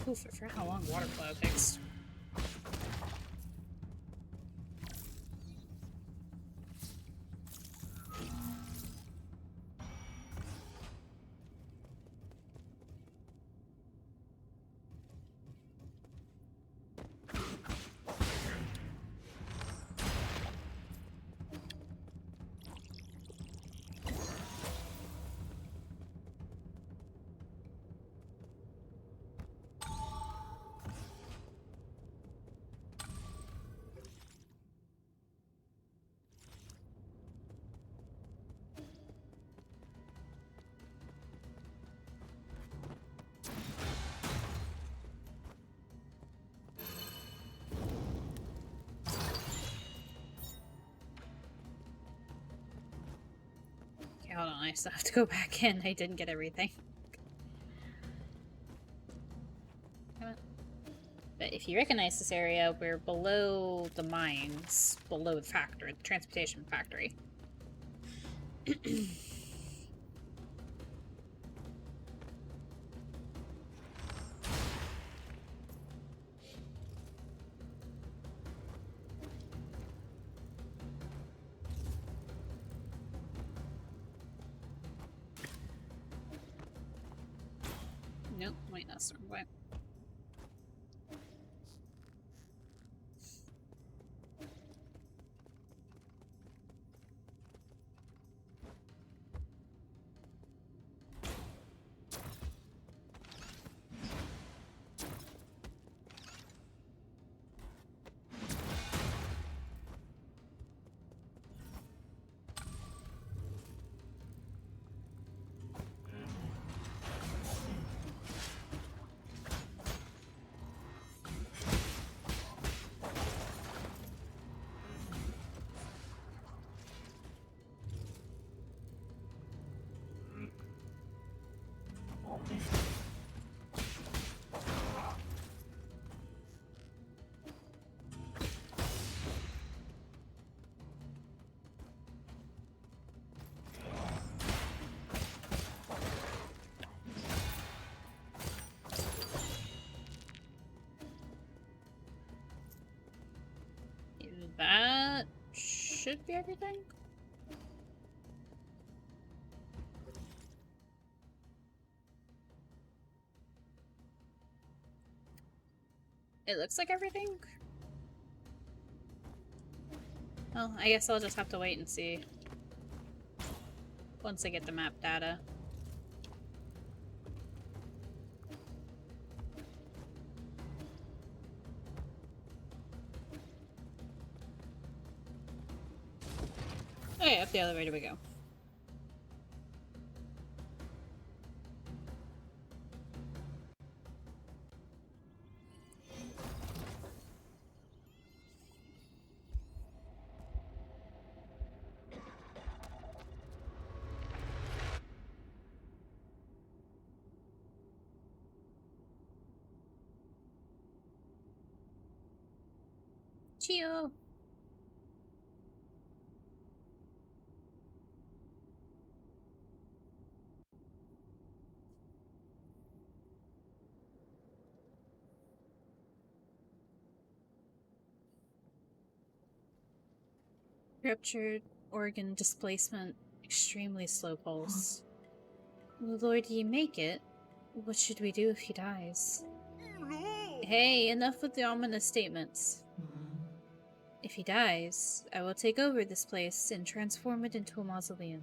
Oof, I forgot how long water flow takes. Okay, hold on, I still have to go back in. I didn't get everything. Come on. But if you recognize this area, we're below the mines, below the factory, the transportation factory. Nope, wait, that's the wrong way. That should be everything. It looks like everything. Well, I guess I'll just have to wait and see once I get the map data. Okay, up the other way do we go. Chio! Ruptured organ displacement, extremely slow pulse. Lord, ye make it? What should we do if he dies? Hey, enough with the ominous statements. If he dies, I will take over this place and transform it into a mausoleum.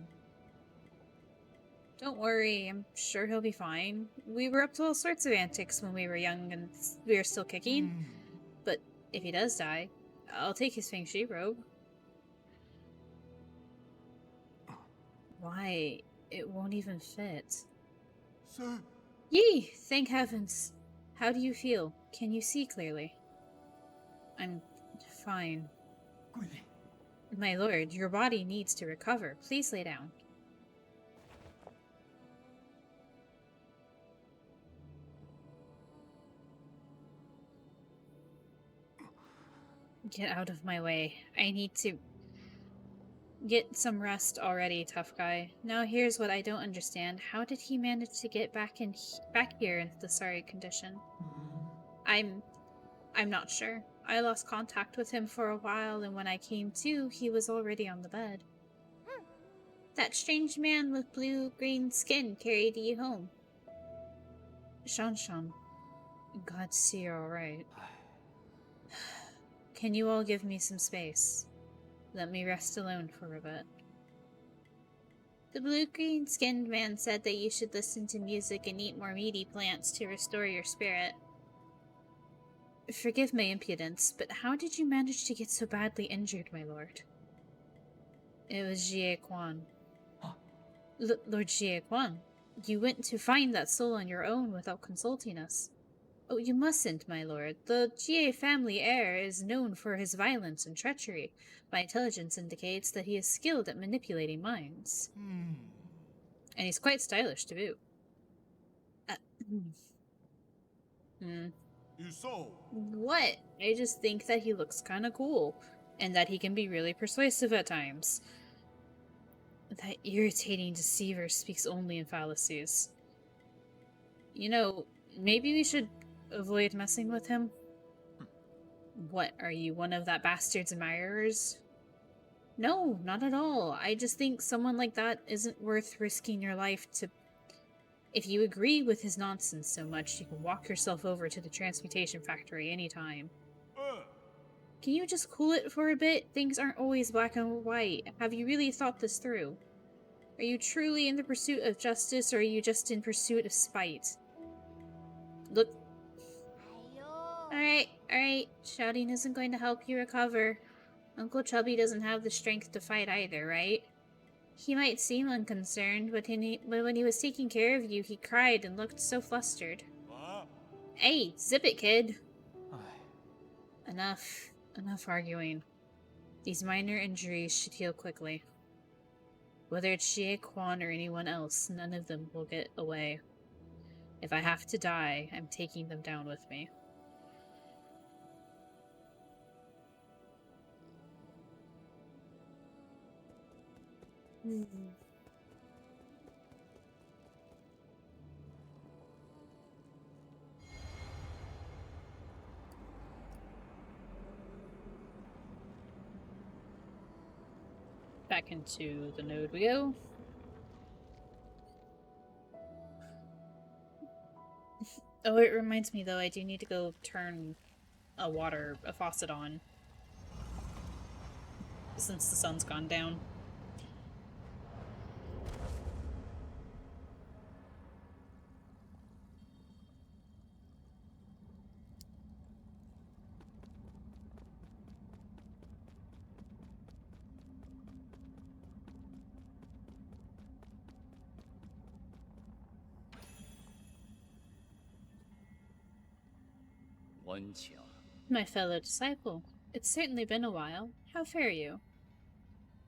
Don't worry, I'm sure he'll be fine. We were up to all sorts of antics when we were young and we are still kicking. But if he does die, I'll take his Feng Shui robe. Why? It won't even fit. Sir. Yee! Thank heavens. How do you feel? Can you see clearly? I'm fine. My lord, your body needs to recover. Please lay down. Get out of my way. I need to get some rest already, tough guy. Now here's what I don't understand. How did he manage to get back here in the sorry condition? I'm not sure. I lost contact with him for a while, and when I came to, he was already on the bed. That strange man with blue-green skin carried you home. Shan. Glad to see you're alright. Can you all give me some space? Let me rest alone for a bit. The blue-green skinned man said that you should listen to music and eat more meaty plants to restore your spirit. Forgive my impudence, but how did you manage to get so badly injured, my lord? It was Jie Quan. Lord Jie Quan, you went to find that soul on your own without consulting us. Oh, you mustn't, my lord. The Jie family heir is known for his violence and treachery. My intelligence indicates that he is skilled at manipulating minds. And he's quite stylish, to boot. What? I just think that he looks kind of cool, and that he can be really persuasive at times. That irritating deceiver speaks only in fallacies. You know, maybe we should avoid messing with him. What, are you one of that bastard's admirers? No, not at all. I just think someone like that isn't worth risking your life to... If you agree with his nonsense so much, you can walk yourself over to the transmutation factory anytime. Can you just cool it for a bit? Things aren't always black and white. Have you really thought this through? Are you truly in the pursuit of justice, or are you just in pursuit of spite? Look... Alright. Shouting isn't going to help you recover. Uncle Chubby doesn't have the strength to fight either, right? He might seem unconcerned, but when he was taking care of you, he cried and looked so flustered. Hey, zip it, kid! Enough arguing. These minor injuries should heal quickly. Whether it's Jie Quan or anyone else, none of them will get away. If I have to die, I'm taking them down with me. Back into the node we go. Oh, it reminds me though, I do need to go turn a faucet on. Since the sun's gone down. My fellow disciple, it's certainly been a while. How fare you?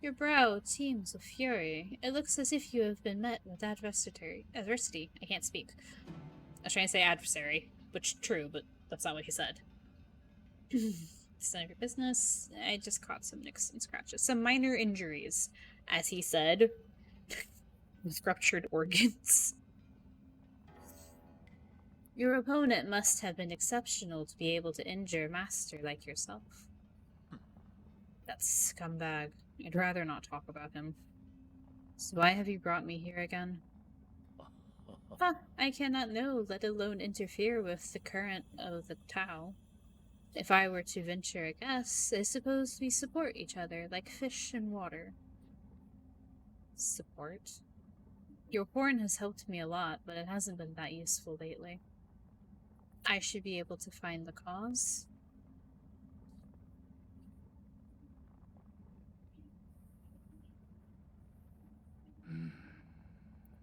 Your brow teems with fury. It looks as if you have been met with adversity. I can't speak. I was trying to say adversary, which true, but that's not what he said. It's none of your business. I just caught some nicks and scratches. Some minor injuries, as he said. With ruptured organs. Your opponent must have been exceptional to be able to injure a master like yourself. That scumbag. I'd rather not talk about him. So why have you brought me here again? I cannot know, let alone interfere with the current of the Tao. If I were to venture a guess, I suppose we support each other like fish in water. Support? Your horn has helped me a lot, but it hasn't been that useful lately. I should be able to find the cause.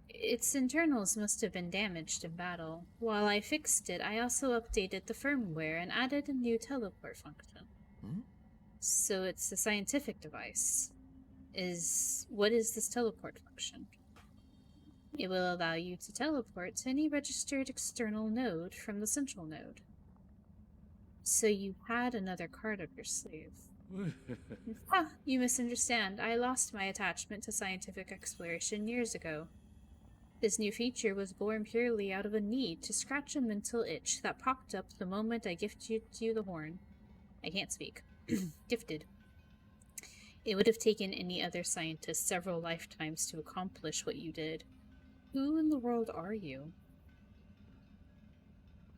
Its internals must have been damaged in battle. While I fixed it, I also updated the firmware and added a new teleport function. So it's a scientific device. What is this teleport function? It will allow you to teleport to any registered external node from the central node. So you had another card up your sleeve. You misunderstand. I lost my attachment to scientific exploration years ago. This new feature was born purely out of a need to scratch a mental itch that popped up the moment I gifted you the horn. I can't speak. Gifted. It would have taken any other scientist several lifetimes to accomplish what you did. Who in the world are you?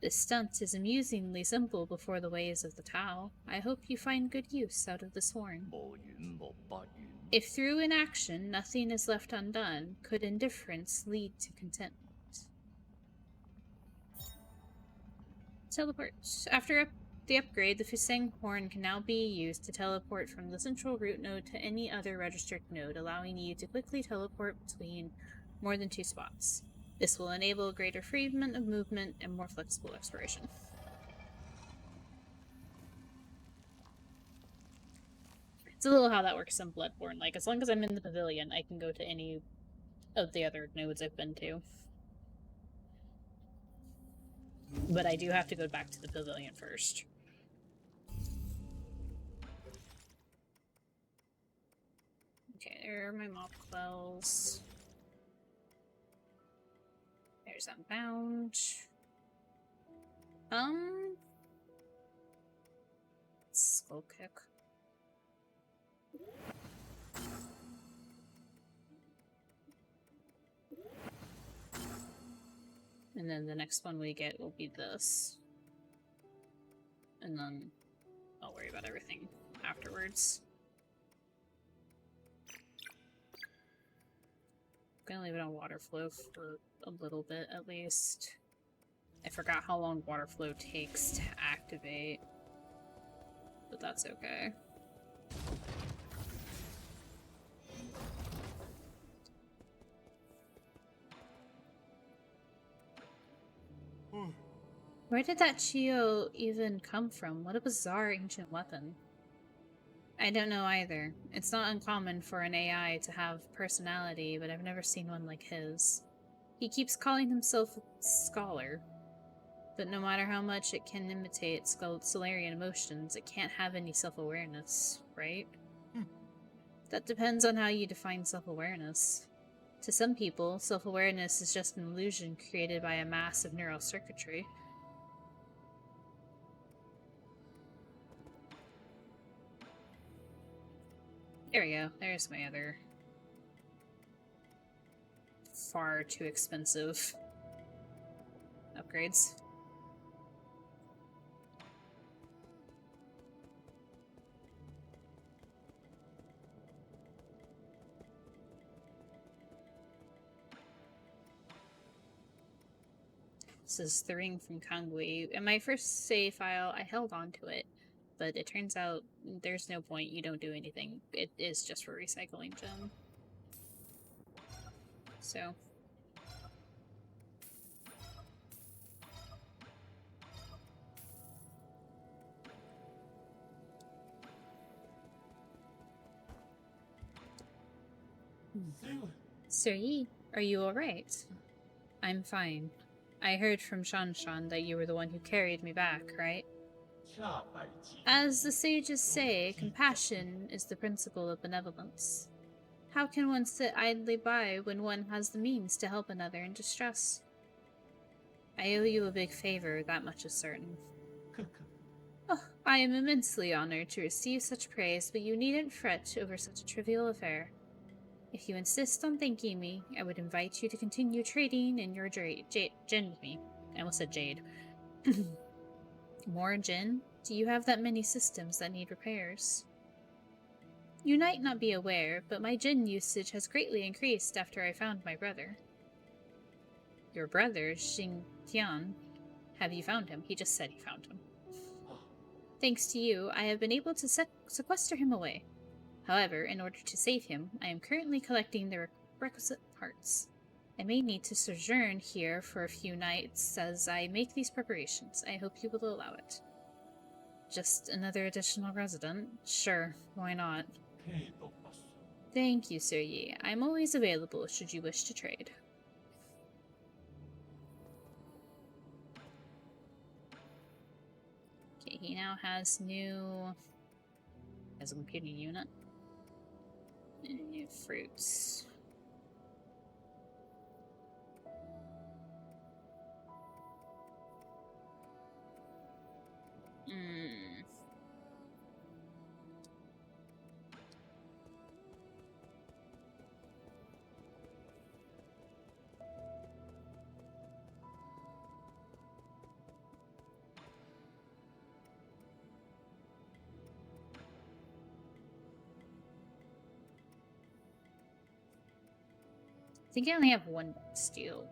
This stunt is amusingly simple before the ways of the Tao. I hope you find good use out of this horn. If through inaction nothing is left undone, could indifference lead to contentment? Teleport. After the upgrade, the Fuseng horn can now be used to teleport from the central root node to any other registered node, allowing you to quickly teleport between more than 2 spots. This will enable greater freedom of movement and more flexible exploration. It's a little how that works in Bloodborne. Like, as long as I'm in the pavilion, I can go to any of the other nodes I've been to. But I do have to go back to the pavilion first. Okay, there are my mob quells. There's Unbound. Skull Kick. And then the next one we get will be this. And then I'll worry about everything afterwards. I'm gonna leave it on water flow for a little bit at least. I forgot how long water flow takes to activate, but that's okay. Where did that Chio even come from? What a bizarre ancient weapon. I don't know either. It's not uncommon for an AI to have personality, but I've never seen one like his. He keeps calling himself a scholar, but no matter how much it can imitate Solarian emotions, it can't have any self-awareness, right? That depends on how you define self-awareness. To some people, self-awareness is just an illusion created by a mass of neural circuitry. There we go. There's my other far too expensive upgrades. This is the ring from Kangui. In my first save file, I held on to it, but it turns out there's no point. You don't do anything. It is just for recycling gem. So. Sir Yi, are you alright? I'm fine. I heard from Shanshan that you were the one who carried me back, right? As the sages say, compassion is the principle of benevolence. How can one sit idly by when one has the means to help another in distress? I owe you a big favor, that much is certain. Oh, I am immensely honored to receive such praise, but you needn't fret over such a trivial affair. If you insist on thanking me, I would invite you to continue trading in your gin with me. I almost said jade. More gin? Do you have that many systems that need repairs? You might not be aware, but my gin usage has greatly increased after I found my brother. Your brother, Xing Tian? Have you found him? He just said he found him. Thanks to you, I have been able to sequester him away. However, in order to save him, I am currently collecting the requisite parts. I may need to sojourn here for a few nights as I make these preparations. I hope you will allow it. Just another additional resident? Sure, why not? Thank you, Sir Yi. I'm always available should you wish to trade. Okay, he now has as a computing unit. And new fruits. I think I only have one steel.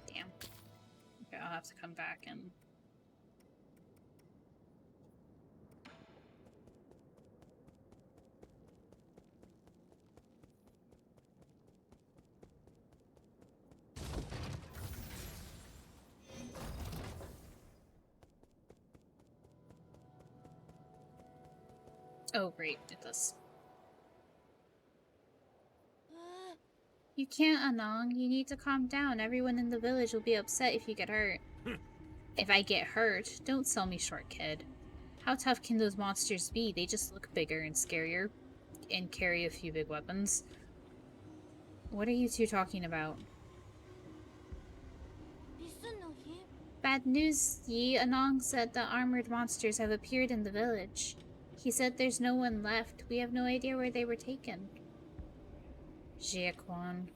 Damn. Okay, I'll have to come back and... Oh, great, it does. You can't, Anong. You need to calm down. Everyone in the village will be upset if you get hurt. If I get hurt, don't sell me short, kid. How tough can those monsters be? They just look bigger and scarier, and carry a few big weapons. What are you two talking about? Bad news, Yi. Anong said the armored monsters have appeared in the village. He said there's no one left. We have no idea where they were taken. Jiequan.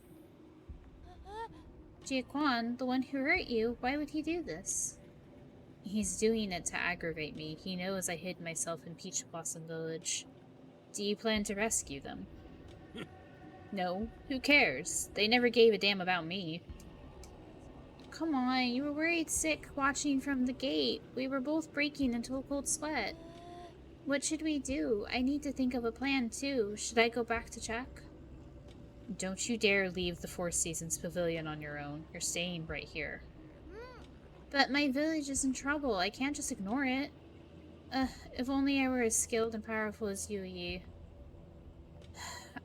Jiequan, the one who hurt you, why would he do this? He's doing it to aggravate me. He knows I hid myself in Peach Blossom Village. Do you plan to rescue them? No. Who cares? They never gave a damn about me. Come on, you were worried sick watching from the gate. We were both breaking into a cold sweat. What should we do? I need to think of a plan, too. Should I go back to check? Don't you dare leave the Four Seasons Pavilion on your own. You're staying right here. But my village is in trouble. I can't just ignore it. If only I were as skilled and powerful as you, Yi.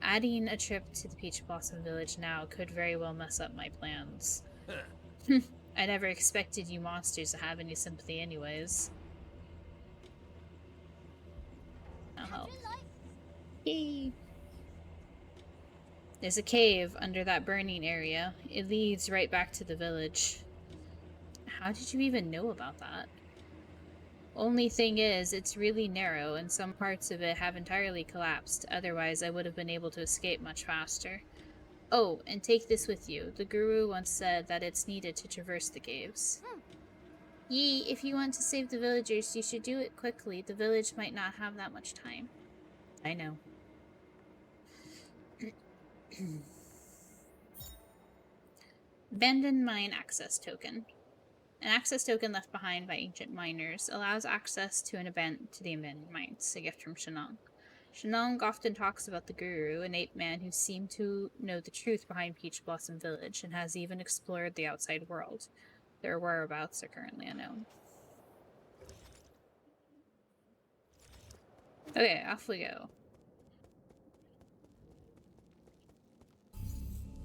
Adding a trip to the Peach Blossom Village now could very well mess up my plans. I never expected you monsters to have any sympathy anyways. I'll help. Yay! There's a cave under that burning area. It leads right back to the village. How did you even know about that? Only thing is, it's really narrow and some parts of it have entirely collapsed. Otherwise, I would have been able to escape much faster. Oh, and take this with you. The guru once said that it's needed to traverse the caves. Yi, if you want to save the villagers, you should do it quickly. The village might not have that much time. I know. Abandoned Mine Access Token. An access token left behind by ancient miners allows access to the abandoned mines, a gift from Shenong. Shenong often talks about the Guru, an ape man who seemed to know the truth behind Peach Blossom Village and has even explored the outside world. Their whereabouts are currently unknown. Okay, off we go.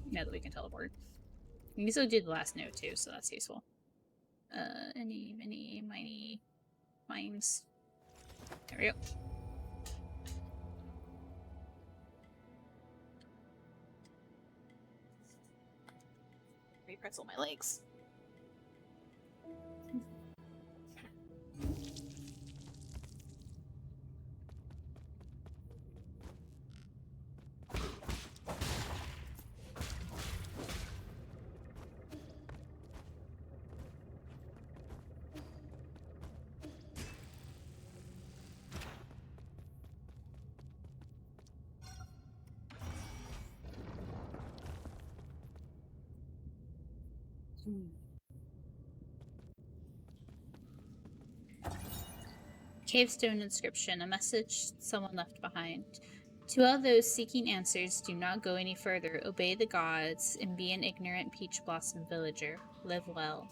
Now that we can teleport. We can still do the last note too, so that's useful. Any, many, miny mines. There we go. Pretzel my legs. Cavestone inscription, a message someone left behind. To all those seeking answers, do not go any further. Obey the gods and be an ignorant Peach Blossom villager. Live well.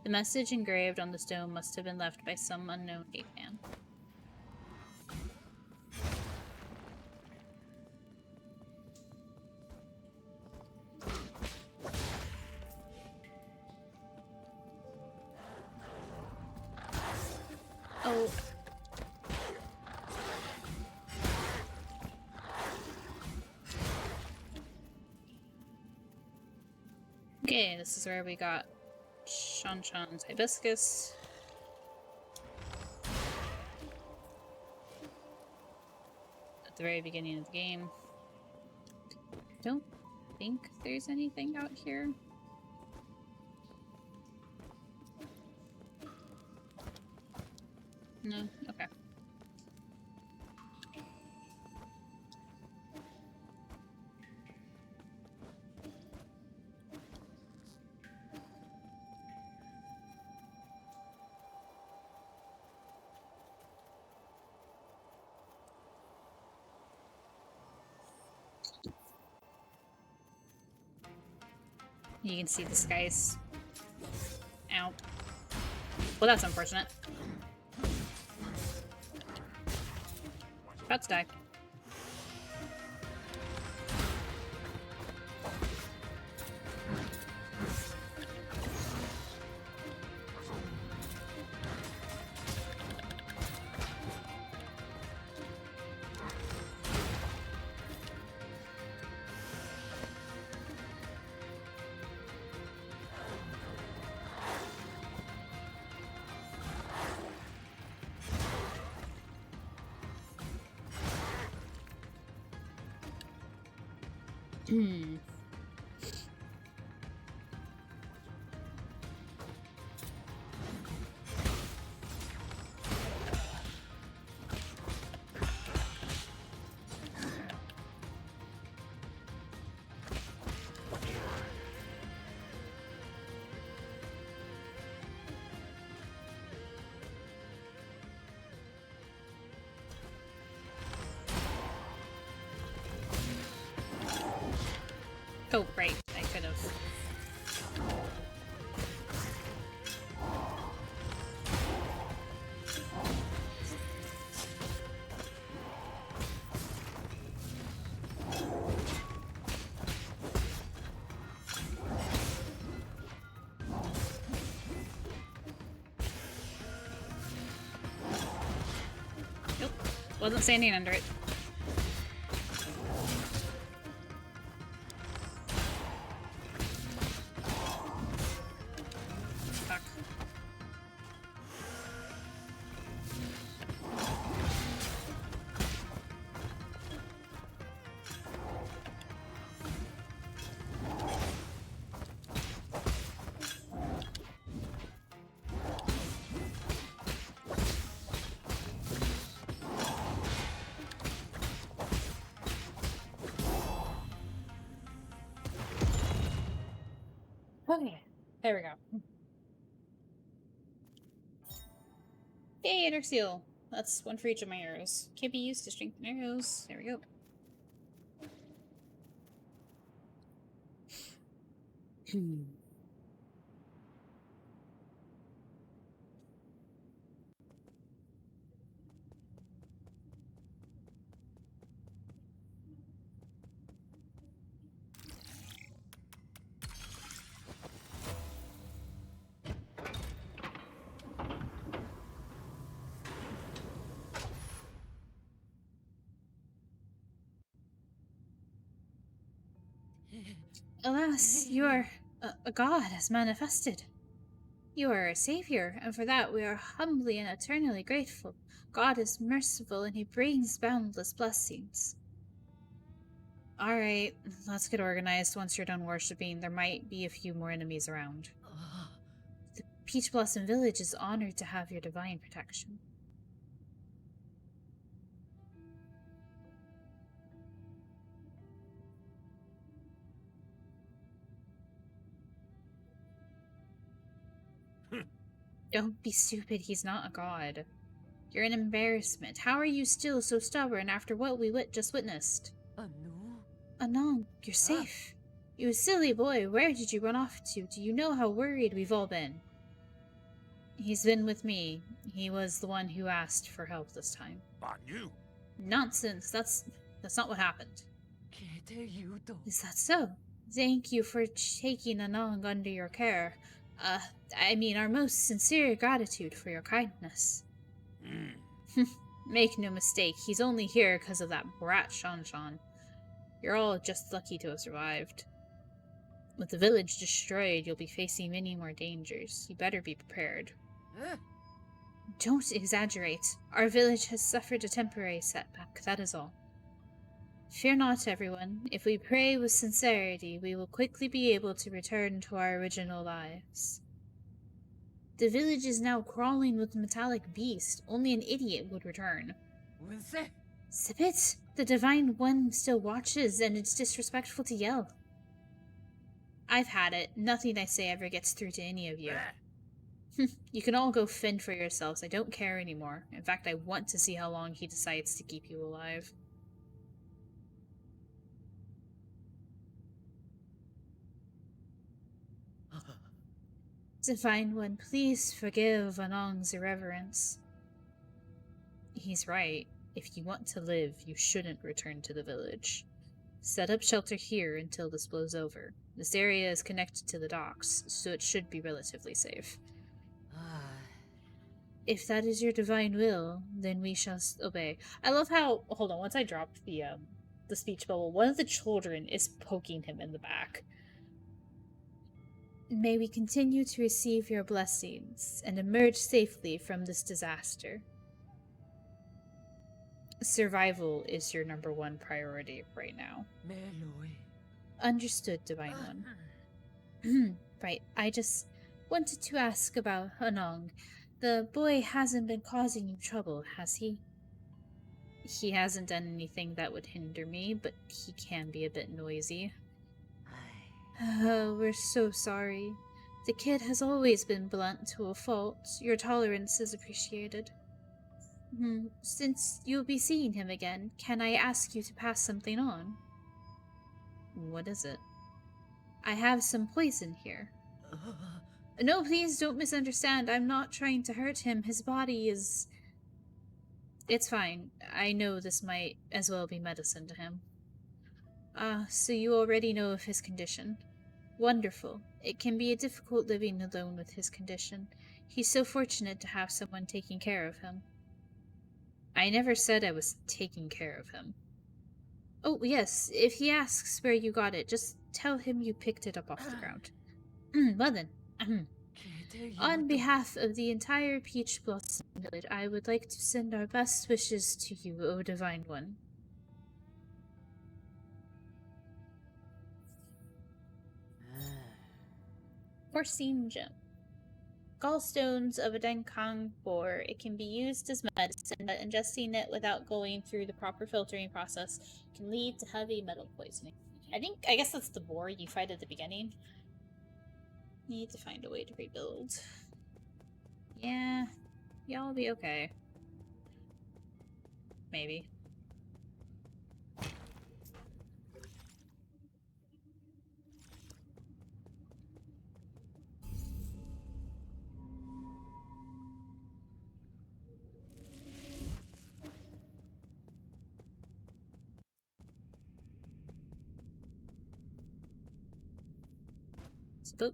The message engraved on the stone must have been left by some unknown ape man. Oh. Okay, this is where we got Shanshan's hibiscus. At the very beginning of the game. Don't think there's anything out here. No? Okay. You can see the skies. Ow. Well, that's unfortunate. About to die. Hmm. Oh, right. I could have. Nope. Wasn't standing under it. Fuck. Okay. There we go. Yay, inner seal. That's one for each of my arrows. Can be used to strengthen arrows. There we go. Alas, a god has manifested. You are our savior, and for that we are humbly and eternally grateful. God is merciful, and he brings boundless blessings. Alright, let's get organized. Once you're done worshipping, there might be a few more enemies around. The Peach Blossom Village is honored to have your divine protection. Don't be stupid, he's not a god. You're an embarrassment. How are you still so stubborn after what we just witnessed? Anong, you're safe. You silly boy, where did you run off to? Do you know how worried we've all been? He's been with me. He was the one who asked for help this time. You? Nonsense. That's not what happened. Is that so? Thank you for taking Anong under your care. I mean, our most sincere gratitude for your kindness. Make no mistake, he's only here because of that brat Shanshan. You're all just lucky to have survived. With the village destroyed, you'll be facing many more dangers. You better be prepared. Don't exaggerate. Our village has suffered a temporary setback, that is all. Fear not, everyone. If we pray with sincerity, we will quickly be able to return to our original lives. The village is now crawling with the metallic beast. Only an idiot would return. Sipit, the Divine One still watches, and it's disrespectful to yell. I've had it. Nothing I say ever gets through to any of you. You can all go fend for yourselves. I don't care anymore. In fact, I want to see how long he decides to keep you alive. Divine One, please forgive Anong's irreverence. He's right. If you want to live, you shouldn't return to the village. Set up shelter here until this blows over. This area is connected to the docks, so it should be relatively safe. If that is your divine will, then we shall obey. I love how, hold on, once I dropped the speech bubble, one of the children is poking him in the back. May we continue to receive your blessings and emerge safely from this disaster. Survival is your #1 priority right now. Understood, Divine One. Right, I just wanted to ask about Anong. The boy hasn't been causing you trouble, has he? He hasn't done anything that would hinder me, but he can be a bit noisy. Oh, we're so sorry. The kid has always been blunt to a fault. Your tolerance is appreciated. Since you'll be seeing him again, can I ask you to pass something on? What is it? I have some poison here. No, please don't misunderstand. I'm not trying to hurt him. His body is... It's fine. I know this might as well be medicine to him. So you already know of his condition. Wonderful. It can be difficult living alone with his condition. He's so fortunate to have someone taking care of him. I never said I was taking care of him. Oh, yes, if he asks where you got it, just tell him you picked it up off the ground. Well then. On behalf of the entire Peach Blossom Village, I would like to send our best wishes to you, O Divine One. Porcine Gem. Gallstones of a Denkang boar. It can be used as medicine, but ingesting it without going through the proper filtering process can lead to heavy metal poisoning. I guess that's the boar you fight at the beginning. Need to find a way to rebuild. Yeah, y'all be okay. Maybe. Spook.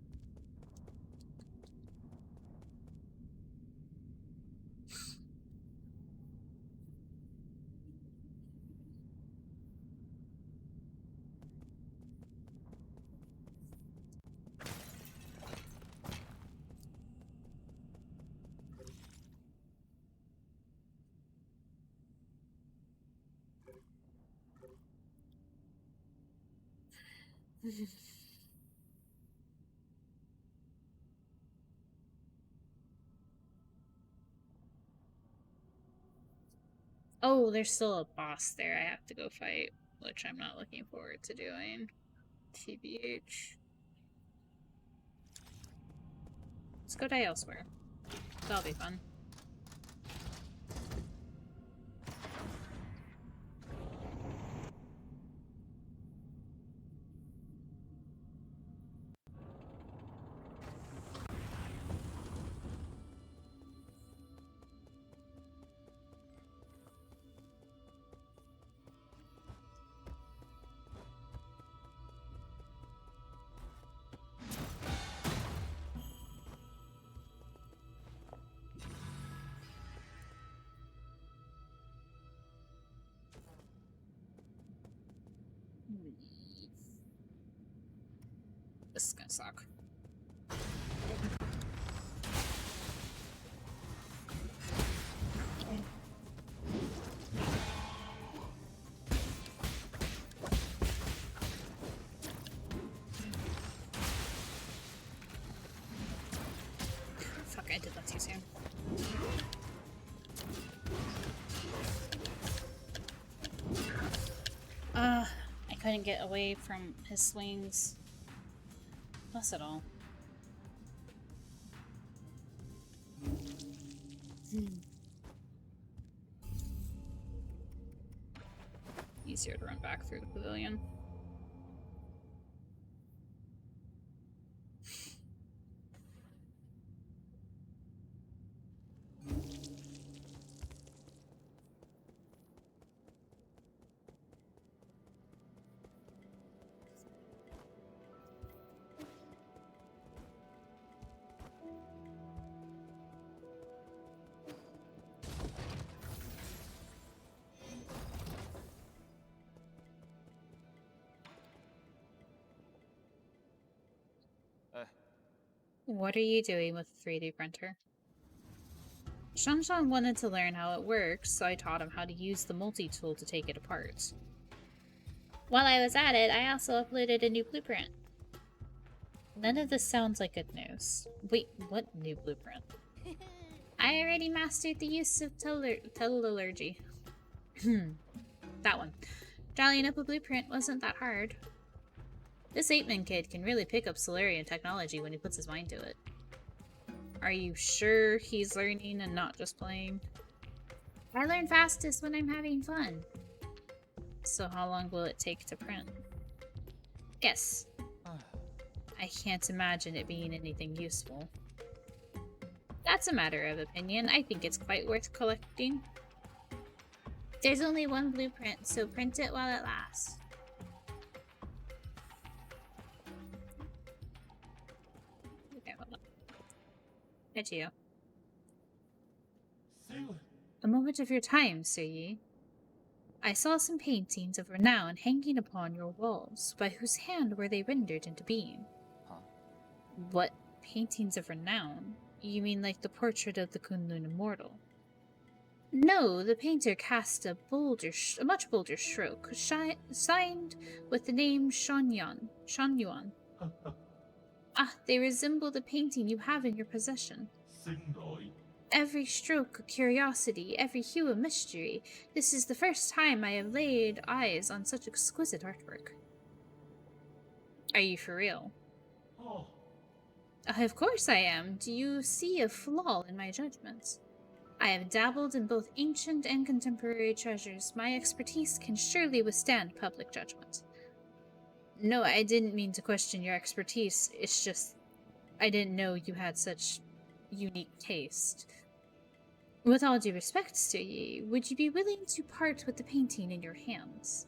Oh, there's still a boss there I have to go fight, which I'm not looking forward to doing. TBH. Let's go die elsewhere. That'll be fun. suck. Fuck, I did that too soon. I couldn't get away from his swings. Plus it all. Easier to run back through the pavilion. What are you doing with the 3D printer? Shanshan wanted to learn how it works, so I taught him how to use the multi-tool to take it apart. While I was at it, I also uploaded a new blueprint. None of this sounds like good news. Wait, what new blueprint? I already mastered the use of teleurgy. That one. Dialing up a blueprint wasn't that hard. This 8-man kid can really pick up Solarian technology when he puts his mind to it. Are you sure he's learning and not just playing? I learn fastest when I'm having fun. So how long will it take to print? Guess. I can't imagine it being anything useful. That's a matter of opinion. I think it's quite worth collecting. There's only one blueprint, so print it while it lasts. Okay, hold on. Hey, Gio. A moment of your time, Sir Yi. I saw some paintings of renown hanging upon your walls. By whose hand were they rendered into being? Huh? What paintings of renown? You mean like the portrait of the Kunlun Immortal? No, the painter cast a much bolder stroke, signed with the name Shan Yuan. Ah, they resemble the painting you have in your possession. Every stroke a curiosity, every hue a mystery. This is the first time I have laid eyes on such exquisite artwork. Are you for real? Oh. Of course I am. Do you see a flaw in my judgments? I have dabbled in both ancient and contemporary treasures. My expertise can surely withstand public judgment. No, I didn't mean to question your expertise. It's just, I didn't know you had such unique taste. With all due respect, Sir Yi, would you be willing to part with the painting in your hands?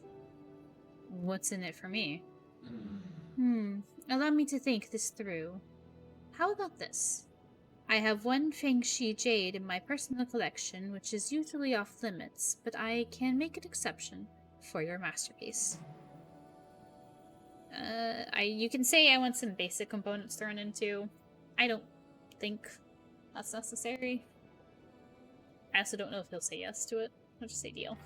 What's in it for me? Allow me to think this through. How about this? I have one Fengshi jade in my personal collection, which is usually off limits, but I can make an exception for your masterpiece. You can say I want some basic components thrown into. I don't think that's necessary. I also don't know if he'll say yes to it. I'll just say deal.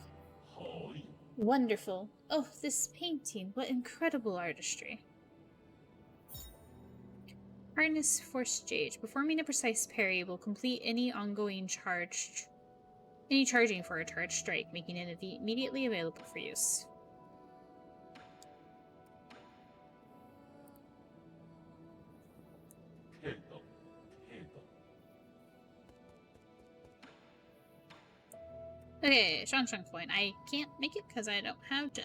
Wonderful. Oh, this painting. What incredible artistry. Harness Force Jade. Performing a precise parry will complete any ongoing charging for a charged strike, making it immediately available for use. Okay, Shanshan coin. I can't make it because I don't have Gen.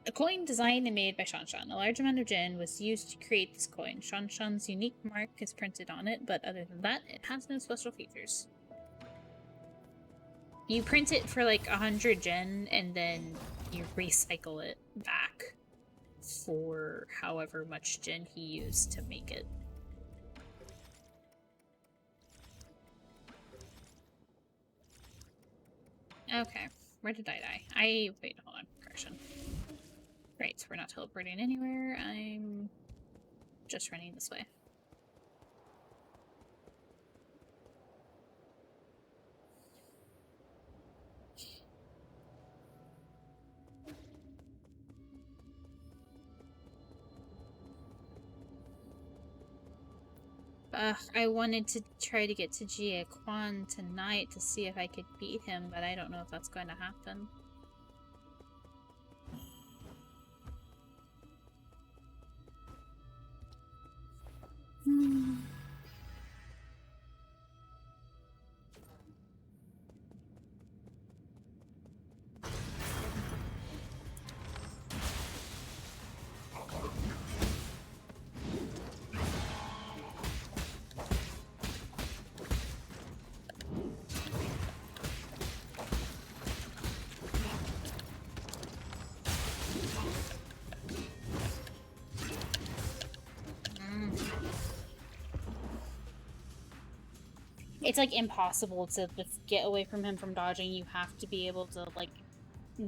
A coin designed and made by Shanshan. A large amount of Gen was used to create this coin. Shanshan's unique mark is printed on it, but other than that, it has no special features. You print it for like 100 Gen, and then you recycle it back for however much Gen he used to make it. Okay, where did I die? Wait, hold on, correction. Right. So we're not teleporting anywhere. I'm just running this way. I wanted to try to get to Jie Quan tonight to see if I could beat him, but I don't know if that's going to happen. It's like impossible to just get away from him from dodging. You have to be able to like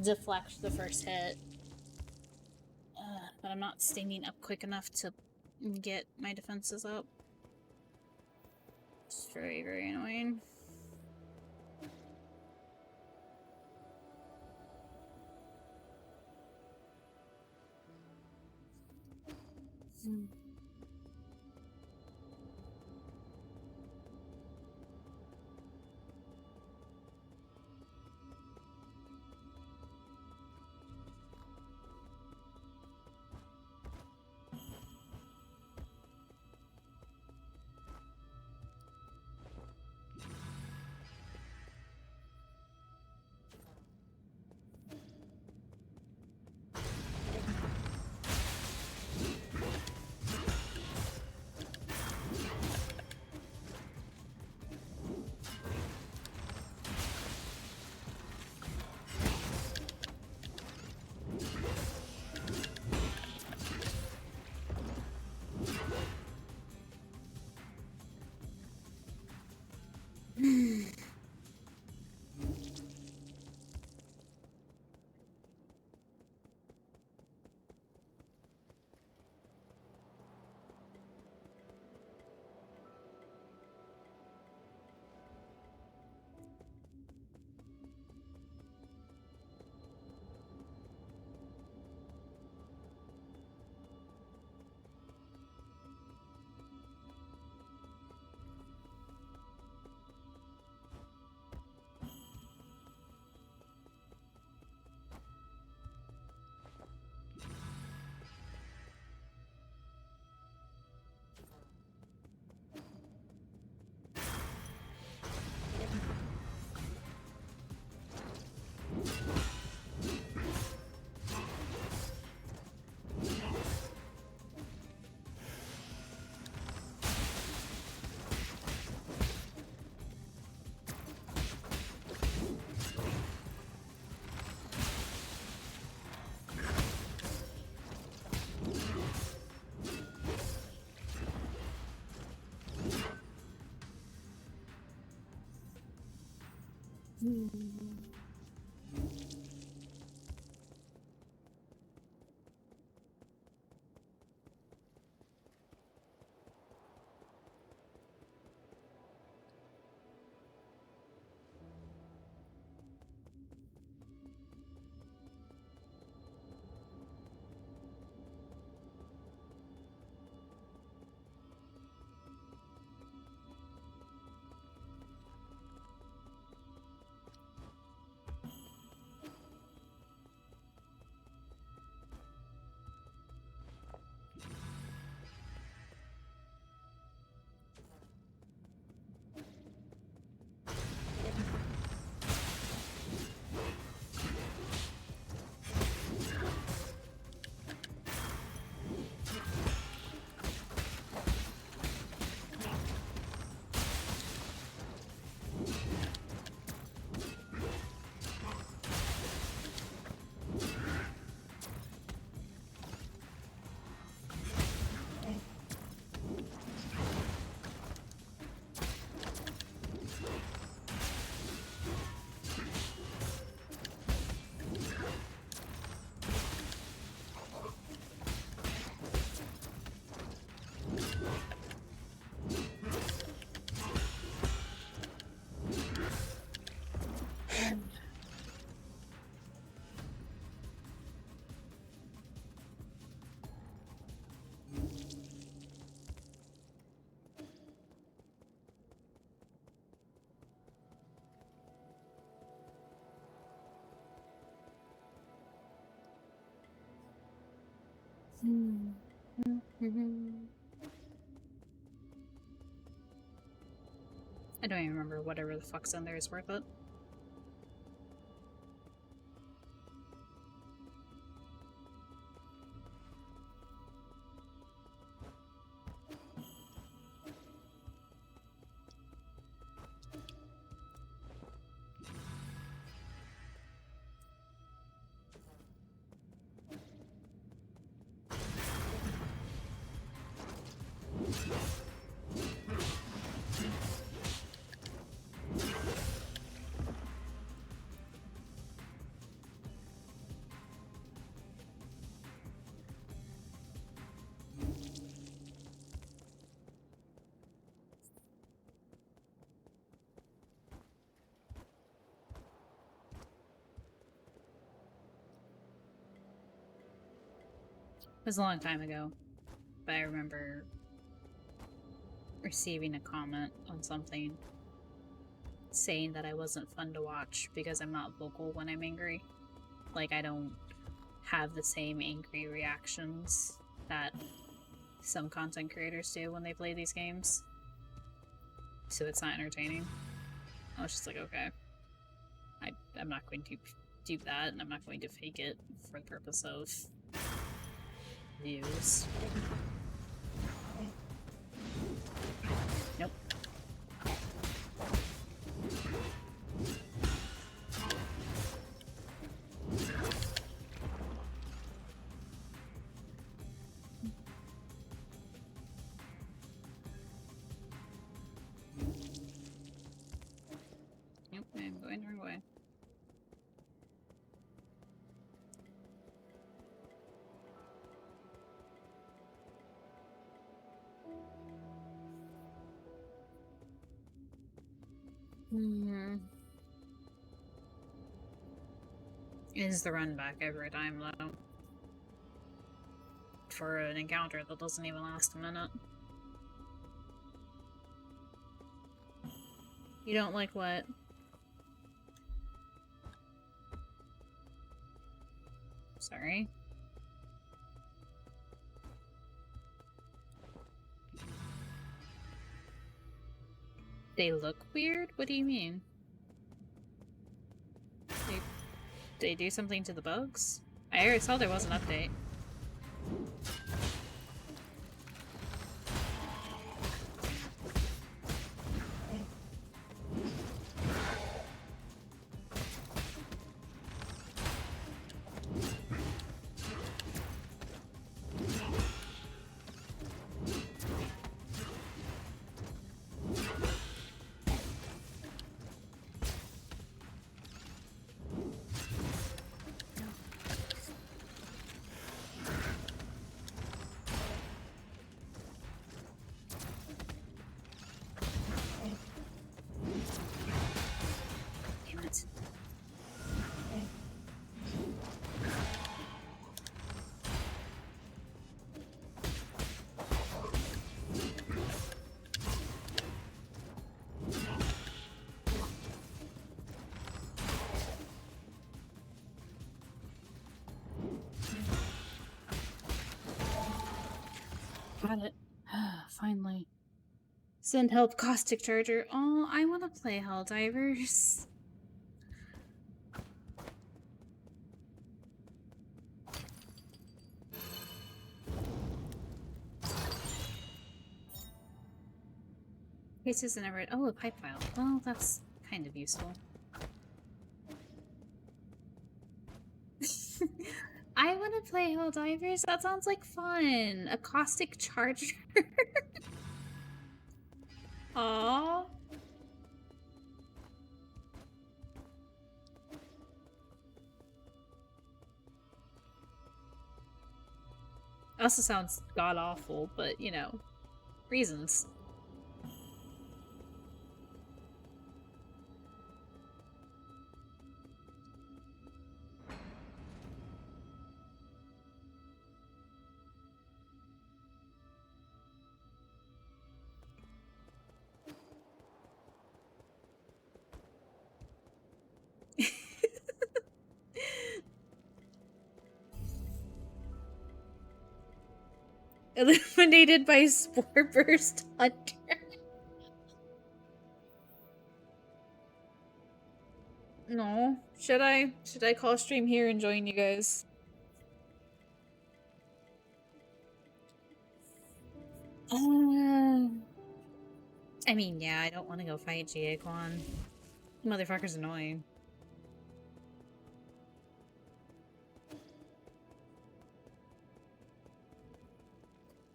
deflect the first hit. But I'm not standing up quick enough to get my defenses up. It's very, very annoying. I don't even remember whatever the fuck's in there is worth it. It was a long time ago, but I remember receiving a comment on something saying that I wasn't fun to watch because I'm not vocal when I'm angry. Like, I don't have the same angry reactions that some content creators do when they play these games. So it's not entertaining. I was just like, okay. I'm not going to do that, and I'm not going to fake it for the purpose of views. Nope. Nope, I'm going the wrong way. Is the run back every time, though? For an encounter that doesn't even last a minute. You don't like what? Sorry. They look weird? What do you mean? They do something to the bugs? I already saw there was an update. Damn it. Got it. Finally. Send help, Caustic Charger. Oh, I want to play Helldivers. Cases in a red. Oh, a pipe file. Well, that's kind of useful. I want to play Helldivers. That sounds like fun. A Caustic Charger. Aww. Also sounds god awful, but you know, reasons. Eliminated by Spore Burst Hunter. No. Should I call stream here and join you guys? I mean, yeah, I don't want to go fight Jiaquan. Motherfucker's annoying.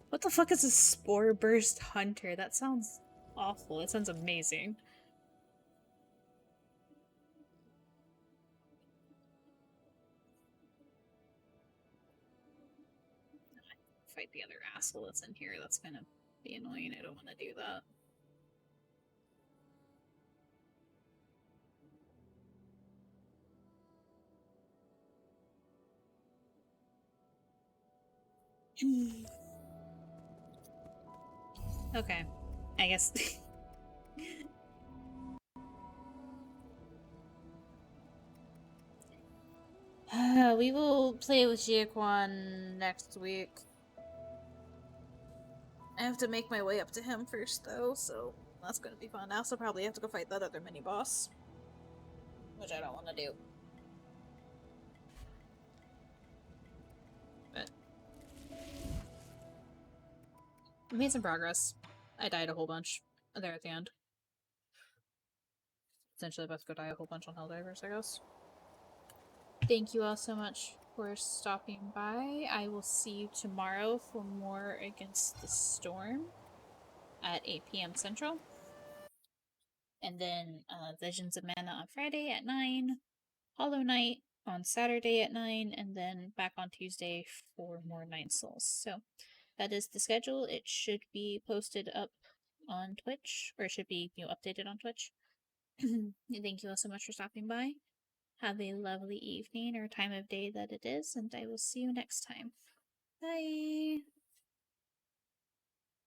What the fuck is a Spore Burst Hunter? That sounds awful. It sounds amazing. Fight the other asshole that's in here. That's gonna be annoying. I don't want to do that. Okay. I guess. We will play with Jiaquan next week. I have to make my way up to him first, though, so that's gonna be fun. I also probably have to go fight that other mini boss, which I don't want to do. But I made some progress. I died a whole bunch there at the end. Essentially about to go die a whole bunch on Helldivers, I guess. Thank you all so much for stopping by. I will see you tomorrow for more Against the Storm at 8 p.m. Central. And then Visions of Mana on Friday at 9. Hollow Knight on Saturday at 9. And then back on Tuesday for more Nine Souls. So that is the schedule. It should be posted up on Twitch, or it should be updated on Twitch. Thank you all so much for stopping by. Have a lovely evening or time of day that it is, and I will see you next time. Bye!